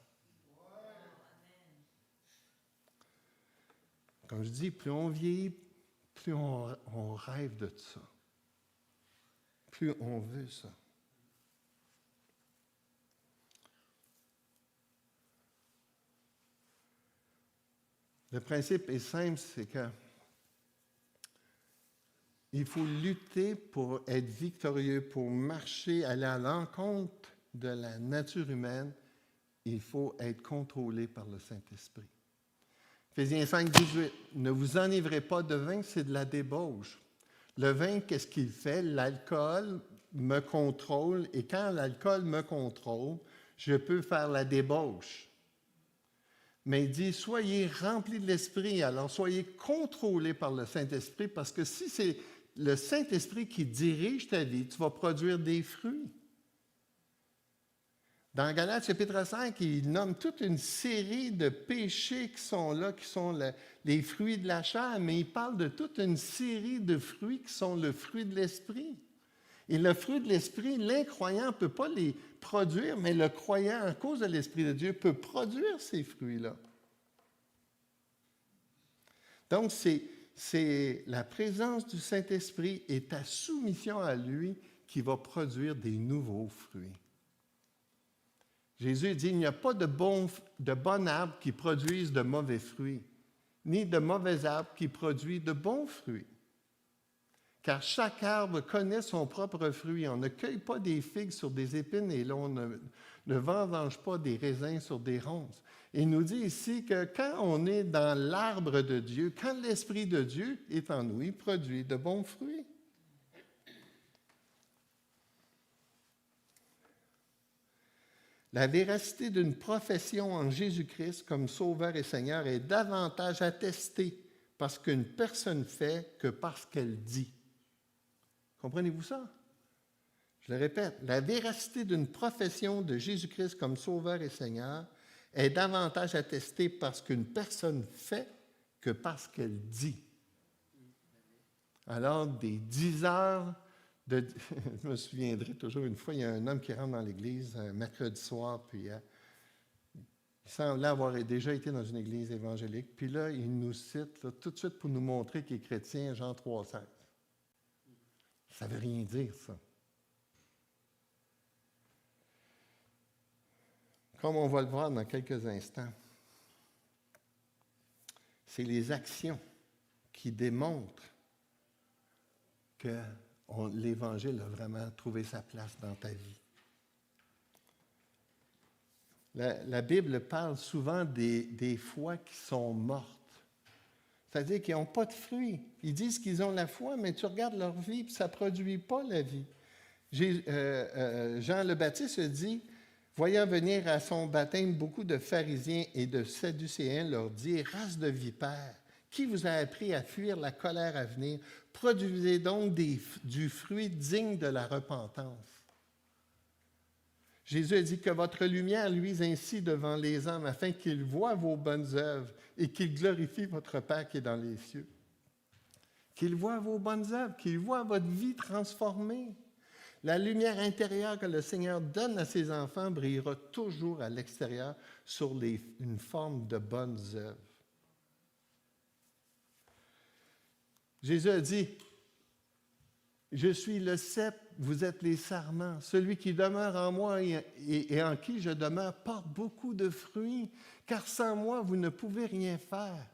Comme je dis, plus on vieillit, plus on rêve de ça. Plus on veut ça. Le principe est simple, c'est que il faut lutter pour être victorieux, pour marcher, aller à l'encontre de la nature humaine. Il faut être contrôlé par le Saint-Esprit. Éphésiens 5, 18. Ne vous enivrez pas de vin, c'est de la débauche. Le vin, qu'est-ce qu'il fait? L'alcool me contrôle, et quand l'alcool me contrôle, je peux faire la débauche. Mais il dit, soyez remplis de l'Esprit, alors soyez contrôlés par le Saint-Esprit, parce que si c'est le Saint-Esprit qui dirige ta vie, tu vas produire des fruits. Dans Galates chapitre 5, il nomme toute une série de péchés qui sont là, qui sont les fruits de la chair, mais il parle de toute une série de fruits qui sont le fruit de l'Esprit. Et le fruit de l'Esprit, l'incroyant ne peut pas les produire, mais le croyant, à cause de l'Esprit de Dieu, peut produire ces fruits-là. Donc, c'est la présence du Saint-Esprit et ta soumission à lui qui va produire des nouveaux fruits. Jésus dit, il n'y a pas de bon arbre qui produise de mauvais fruits, ni de mauvais arbre qui produit de bons fruits. Car chaque arbre connaît son propre fruit. On ne cueille pas des figues sur des épines et l'on ne vendange pas des raisins sur des ronces. Il nous dit ici que quand on est dans l'arbre de Dieu, quand l'Esprit de Dieu est en nous, il produit de bons fruits. La véracité d'une profession en Jésus-Christ comme Sauveur et Seigneur est davantage attestée parce qu'une personne fait que parce qu'elle dit. Comprenez-vous ça? Je le répète, la véracité d'une profession de Jésus-Christ comme Sauveur et Seigneur est davantage attestée parce qu'une personne fait que parce qu'elle dit. Alors, des 10 heures je me souviendrai toujours, une fois, il y a un homme qui rentre dans l'église un mercredi soir, puis il semblait avoir déjà été dans une église évangélique, puis là, il nous cite là, tout de suite pour nous montrer qu'il est chrétien, Jean 3,16. Ça ne veut rien dire, ça. Comme on va le voir dans quelques instants, c'est les actions qui démontrent que l'Évangile a vraiment trouvé sa place dans ta vie. La Bible parle souvent des foi qui sont mortes. C'est-à-dire qu'ils n'ont pas de fruits. Ils disent qu'ils ont la foi, mais tu regardes leur vie, puis ça ne produit pas la vie. Jean le Baptiste dit, voyant venir à son baptême beaucoup de pharisiens et de sadducéens, leur dit, race de vipères, qui vous a appris à fuir la colère à venir? Produisez donc du fruit digne de la repentance. Jésus a dit que votre lumière luise ainsi devant les hommes, afin qu'ils voient vos bonnes œuvres et qu'ils glorifient votre Père qui est dans les cieux. Qu'ils voient vos bonnes œuvres, qu'ils voient votre vie transformée. La lumière intérieure que le Seigneur donne à ses enfants brillera toujours à l'extérieur sur une forme de bonnes œuvres. Jésus a dit, « Je suis le cep, vous êtes les sarments. Celui qui demeure en moi et en qui je demeure porte beaucoup de fruits, car sans moi, vous ne pouvez rien faire. »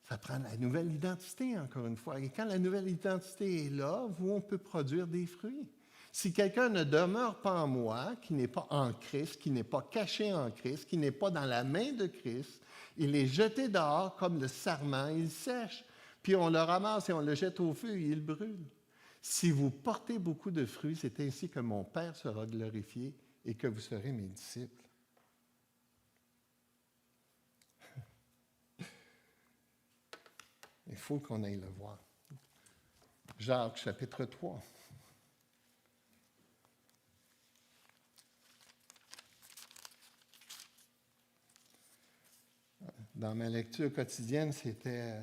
Ça prend la nouvelle identité, encore une fois. Et quand la nouvelle identité est là, on peut produire des fruits. Si quelqu'un ne demeure pas en moi, qui n'est pas en Christ, qui n'est pas caché en Christ, qui n'est pas dans la main de Christ, il est jeté dehors comme le sarment, il sèche. Puis on le ramasse et on le jette au feu et il brûle. Si vous portez beaucoup de fruits, c'est ainsi que mon Père sera glorifié et que vous serez mes disciples. Il faut qu'on aille le voir. Jacques, chapitre 3. Dans ma lecture quotidienne, c'était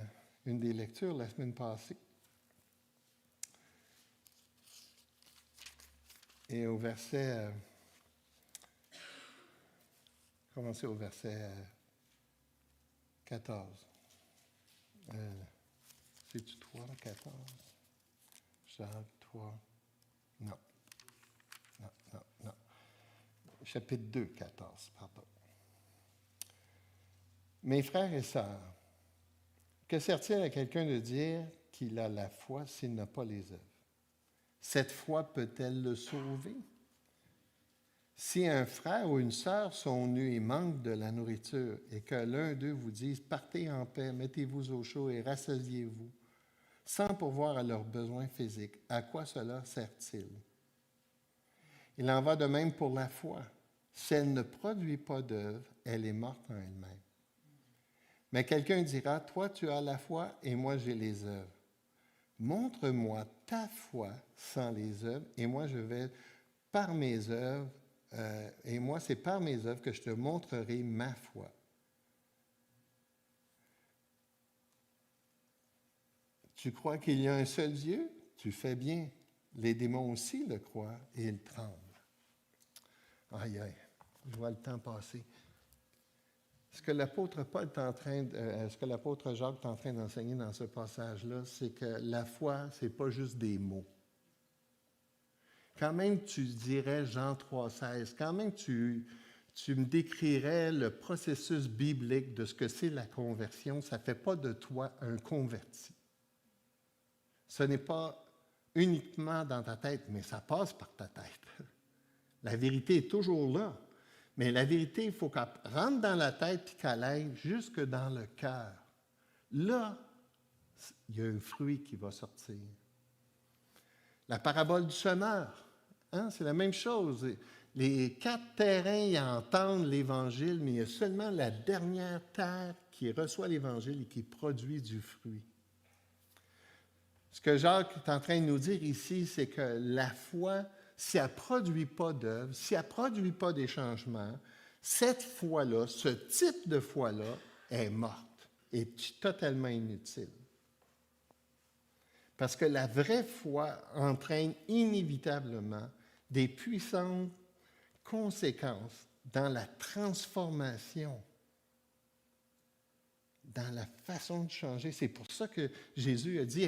une des lectures la semaine passée. Et au verset, commencez au verset 14. C'est-tu 3, 14? Jacques 3. Non. Chapitre 2, 14, pardon. Mes frères et sœurs, que sert-il à quelqu'un de dire qu'il a la foi s'il n'a pas les œuvres? Cette foi peut-elle le sauver? Si un frère ou une sœur sont nus et manquent de la nourriture, et que l'un d'eux vous dise « Partez en paix, mettez-vous au chaud et rassasiez-vous », sans pourvoir à leurs besoins physiques, à quoi cela sert-il? Il en va de même pour la foi. Si elle ne produit pas d'œuvre, elle est morte en elle-même. Mais quelqu'un dira, toi tu as la foi et moi j'ai les œuvres. Montre-moi ta foi sans les œuvres et moi je vais par mes œuvres, et moi c'est par mes œuvres que je te montrerai ma foi. Tu crois qu'il y a un seul Dieu? Tu fais bien. Les démons aussi le croient et ils tremblent. Aïe, aïe, je vois le temps passer. Ce que l'apôtre Jacques est en train d'enseigner dans ce passage-là, c'est que la foi, ce n'est pas juste des mots. Quand même tu dirais Jean 3,16, quand même tu me décrirais le processus biblique de ce que c'est la conversion, ça ne fait pas de toi un converti. Ce n'est pas uniquement dans ta tête, mais ça passe par ta tête. La vérité est toujours là. Mais la vérité, il faut qu'elle rentre dans la tête et qu'elle aille jusque dans le cœur. Là, il y a un fruit qui va sortir. La parabole du semeur, c'est la même chose. Les 4 terrains, ils entendent l'Évangile, mais il y a seulement la dernière terre qui reçoit l'Évangile et qui produit du fruit. Ce que Jacques est en train de nous dire ici, c'est que la foi, si elle ne produit pas d'œuvre, si elle ne produit pas des changements, cette foi-là, ce type de foi-là, est morte, est totalement inutile. Parce que la vraie foi entraîne inévitablement des puissantes conséquences dans la transformation, dans la façon de changer. C'est pour ça que Jésus a dit,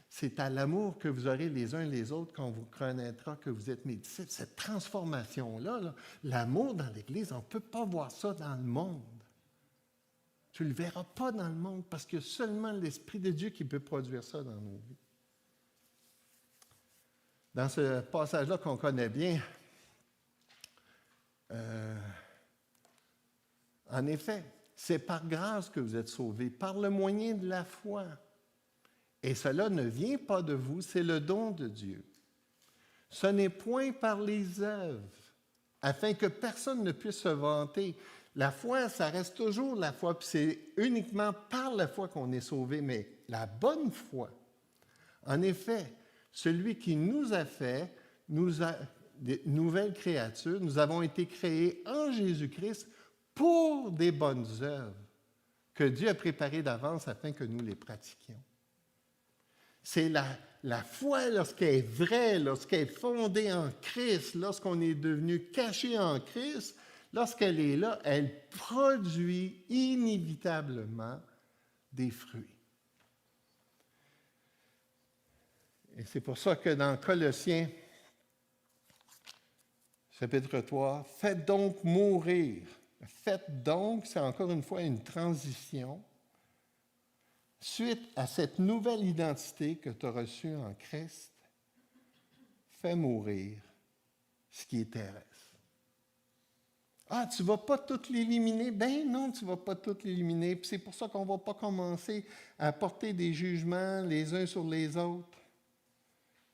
C'est à l'amour que vous aurez les uns les autres qu'on vous connaîtra que vous êtes mes disciples. Cette transformation-là, là, l'amour dans l'Église, on ne peut pas voir ça dans le monde. Tu ne le verras pas dans le monde parce que seulement l'Esprit de Dieu qui peut produire ça dans nos vies. Dans ce passage-là qu'on connaît bien, en effet, c'est par grâce que vous êtes sauvés, par le moyen de la foi. Et cela ne vient pas de vous, c'est le don de Dieu. Ce n'est point par les œuvres, afin que personne ne puisse se vanter. La foi, ça reste toujours la foi, puis c'est uniquement par la foi qu'on est sauvé, mais la bonne foi. En effet, celui qui nous a fait, nous a des nouvelles créatures, nous avons été créés en Jésus-Christ pour des bonnes œuvres que Dieu a préparées d'avance afin que nous les pratiquions. C'est la foi, lorsqu'elle est vraie, lorsqu'elle est fondée en Christ, lorsqu'on est devenu caché en Christ, lorsqu'elle est là, elle produit inévitablement des fruits. Et c'est pour ça que dans Colossiens, chapitre 3, « Faites donc mourir ». Faites donc, c'est encore une fois une transition. Suite à cette nouvelle identité que tu as reçue en Christ, fais mourir ce qui est terrestre. Ah, tu ne vas pas tout l'éliminer? Ben non, tu ne vas pas tout l'éliminer. Puis c'est pour ça qu'on ne va pas commencer à porter des jugements les uns sur les autres.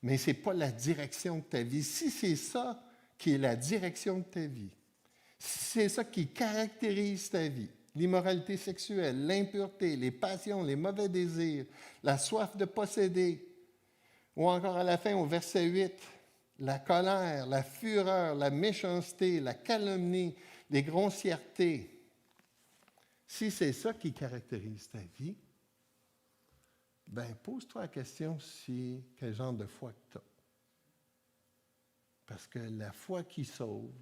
Mais ce n'est pas la direction de ta vie. Si c'est ça qui est la direction de ta vie, si c'est ça qui caractérise ta vie, l'immoralité sexuelle, l'impureté, les passions, les mauvais désirs, la soif de posséder, ou encore à la fin au verset 8, la colère, la fureur, la méchanceté, la calomnie, les grossièretés. Si c'est ça qui caractérise ta vie, ben pose-toi la question quel genre de foi que tu as. Parce que la foi qui sauve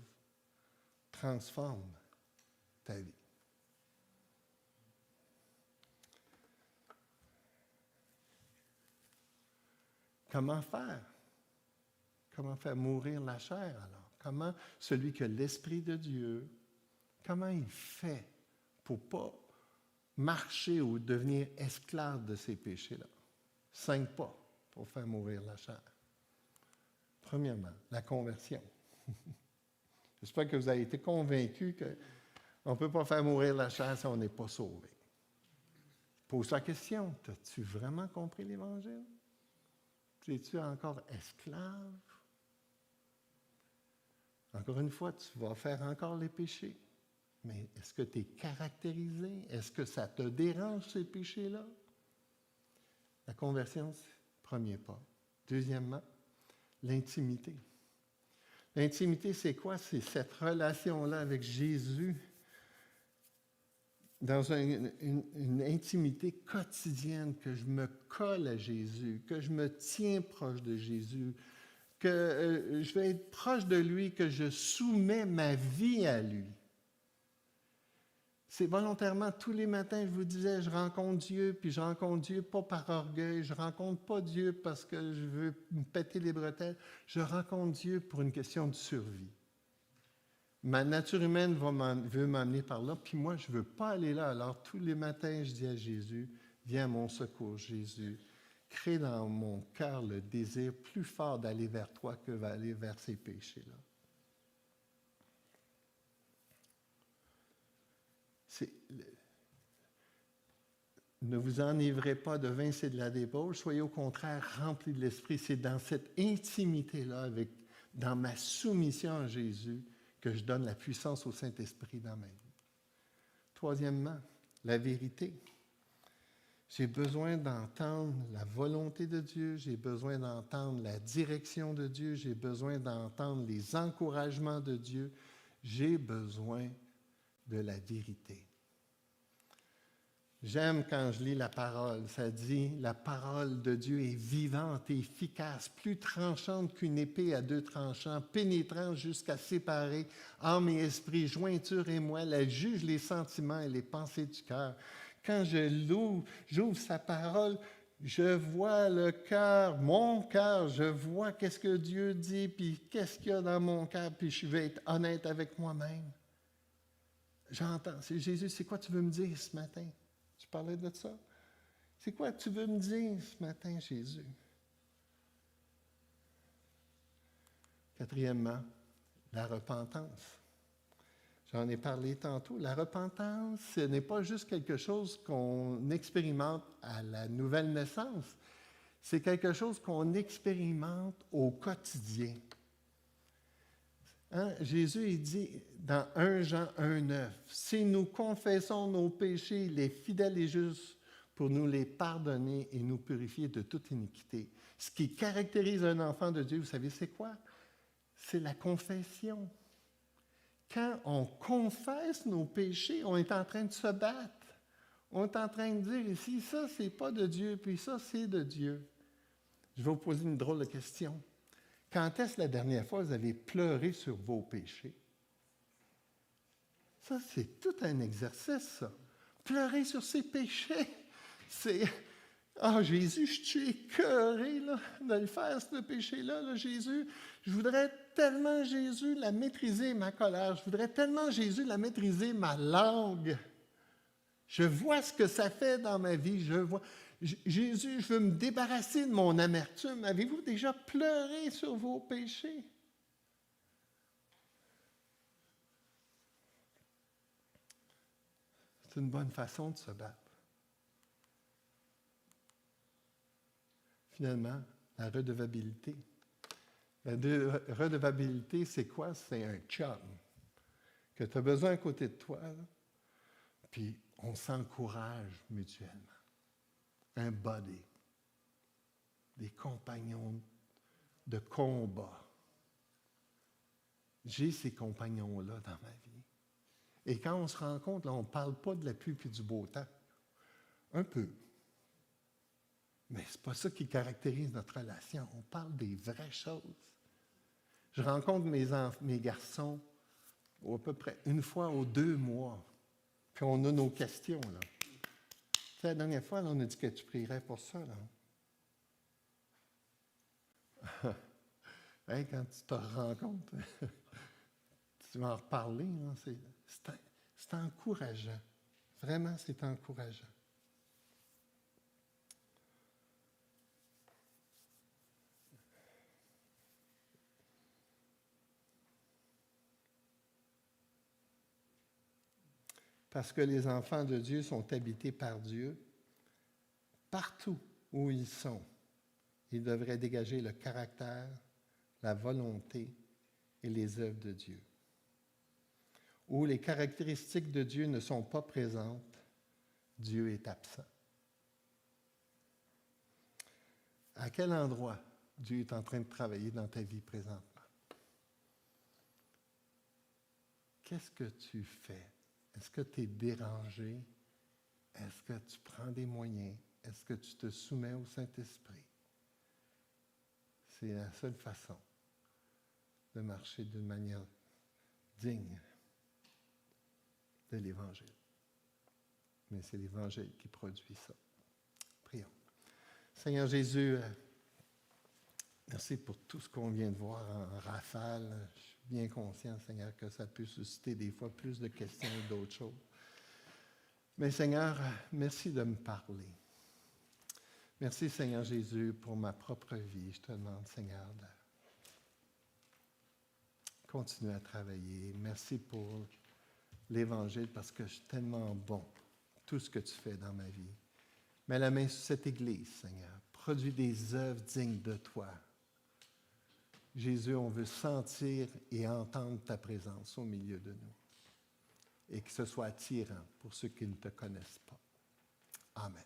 transforme ta vie. Comment faire? Comment faire mourir la chair alors? Comment celui qui a l'Esprit de Dieu, comment il fait pour ne pas marcher ou devenir esclave de ces péchés-là? 5 pas pour faire mourir la chair. Premièrement, la conversion. J'espère que vous avez été convaincus qu'on ne peut pas faire mourir la chair si on n'est pas sauvé. Pose la question, as-tu vraiment compris l'Évangile? Es-tu encore esclave? Encore une fois, tu vas faire encore les péchés. Mais est-ce que tu es caractérisé? Est-ce que ça te dérange, ces péchés-là? La conversion, c'est le premier pas. Deuxièmement, l'intimité. L'intimité, c'est quoi? C'est cette relation-là avec Jésus dans une intimité quotidienne, que je me colle à Jésus, que je me tiens proche de Jésus, que je vais être proche de lui, que je soumets ma vie à lui. C'est volontairement, tous les matins, je vous disais, je rencontre Dieu, puis je rencontre Dieu pas par orgueil, je rencontre pas Dieu parce que je veux me péter les bretelles, je rencontre Dieu pour une question de survie. Ma nature humaine veut m'amener par là, puis moi, je ne veux pas aller là. Alors, tous les matins, je dis à Jésus, viens à mon secours, Jésus. Crée dans mon cœur le désir plus fort d'aller vers toi que d'aller vers ces péchés-là. Ne vous enivrez pas de vin, c'est de la débauche. Soyez au contraire remplis de l'Esprit. C'est dans cette intimité-là, dans ma soumission à Jésus, que je donne la puissance au Saint-Esprit dans ma vie. Troisièmement, la vérité. J'ai besoin d'entendre la volonté de Dieu, j'ai besoin d'entendre la direction de Dieu, j'ai besoin d'entendre les encouragements de Dieu, j'ai besoin de la vérité. J'aime quand je lis la parole, ça dit « La parole de Dieu est vivante et efficace, plus tranchante qu'une épée à 2 tranchants, pénétrante jusqu'à séparer âme et esprit, jointure et moelle, elle juge les sentiments et les pensées du cœur. » Quand j'ouvre sa parole, Je vois le cœur, mon cœur, je vois qu'est-ce que Dieu dit, puis qu'est-ce qu'il y a dans mon cœur, puis je vais être honnête avec moi-même. J'entends. C'est Jésus, c'est quoi tu veux me dire ce matin? Tu parlais de ça? C'est quoi tu veux me dire ce matin, Jésus? Quatrièmement, la repentance. J'en ai parlé tantôt. La repentance, ce n'est pas juste quelque chose qu'on expérimente à la nouvelle naissance. C'est quelque chose qu'on expérimente au quotidien. Hein? Jésus, il dit dans 1 Jean 1,9, « Si nous confessons nos péchés, il est fidèle et juste pour nous les pardonner et nous purifier de toute iniquité. » Ce qui caractérise un enfant de Dieu, vous savez, c'est quoi? C'est la confession. Quand on confesse nos péchés, on est en train de se battre. On est en train de dire ici, ça, c'est pas de Dieu, puis ça, c'est de Dieu. Je vais vous poser une drôle de question. Quand est-ce la dernière fois que vous avez pleuré sur vos péchés? Ça, c'est tout un exercice, ça. Pleurer sur ses péchés, c'est... Ah, Jésus, je suis écœuré là, de le faire, ce péché-là, là, Jésus. Je voudrais tellement, Jésus, la maîtriser, ma colère. Je voudrais tellement, Jésus, la maîtriser, ma langue. Je vois ce que ça fait dans ma vie. Je vois. Jésus, je veux me débarrasser de mon amertume. Avez-vous déjà pleuré sur vos péchés? C'est une bonne façon de se battre. Finalement, la redevabilité. La redevabilité, c'est quoi? C'est un chum que tu as besoin à côté de toi, là, puis on s'encourage mutuellement. Un buddy, des compagnons de combat. J'ai ces compagnons-là dans ma vie. Et quand on se rencontre, là, on ne parle pas de la pluie et du beau temps. Un peu. Mais ce n'est pas ça qui caractérise notre relation. On parle des vraies choses. Je rencontre mes garçons à peu près une fois aux 2 mois. Puis on a nos questions, là. Tu sais, la dernière fois, là, on a dit que tu prierais pour ça, là. Hey, quand tu te rencontres, tu vas en reparler, là, c'est encourageant. Vraiment, c'est encourageant. Parce que les enfants de Dieu sont habités par Dieu, partout où ils sont, ils devraient dégager le caractère, la volonté et les œuvres de Dieu. Où les caractéristiques de Dieu ne sont pas présentes, Dieu est absent. À quel endroit Dieu est en train de travailler dans ta vie présentement? Qu'est-ce que tu fais? Est-ce que tu es dérangé? Est-ce que tu prends des moyens? Est-ce que tu te soumets au Saint-Esprit? C'est la seule façon de marcher d'une manière digne de l'Évangile. Mais c'est l'Évangile qui produit ça. Prions. Seigneur Jésus, merci pour tout ce qu'on vient de voir en rafale. Je suis bien conscient, Seigneur, que ça peut susciter des fois plus de questions et d'autres choses. Mais Seigneur, merci de me parler. Merci, Seigneur Jésus, pour ma propre vie. Je te demande, Seigneur, de continuer à travailler. Merci pour l'Évangile, parce que je suis tellement bon, tout ce que tu fais dans ma vie. Mets la main sur cette Église, Seigneur. Produis des œuvres dignes de toi. Jésus, on veut sentir et entendre ta présence au milieu de nous. Et que ce soit attirant pour ceux qui ne te connaissent pas. Amen.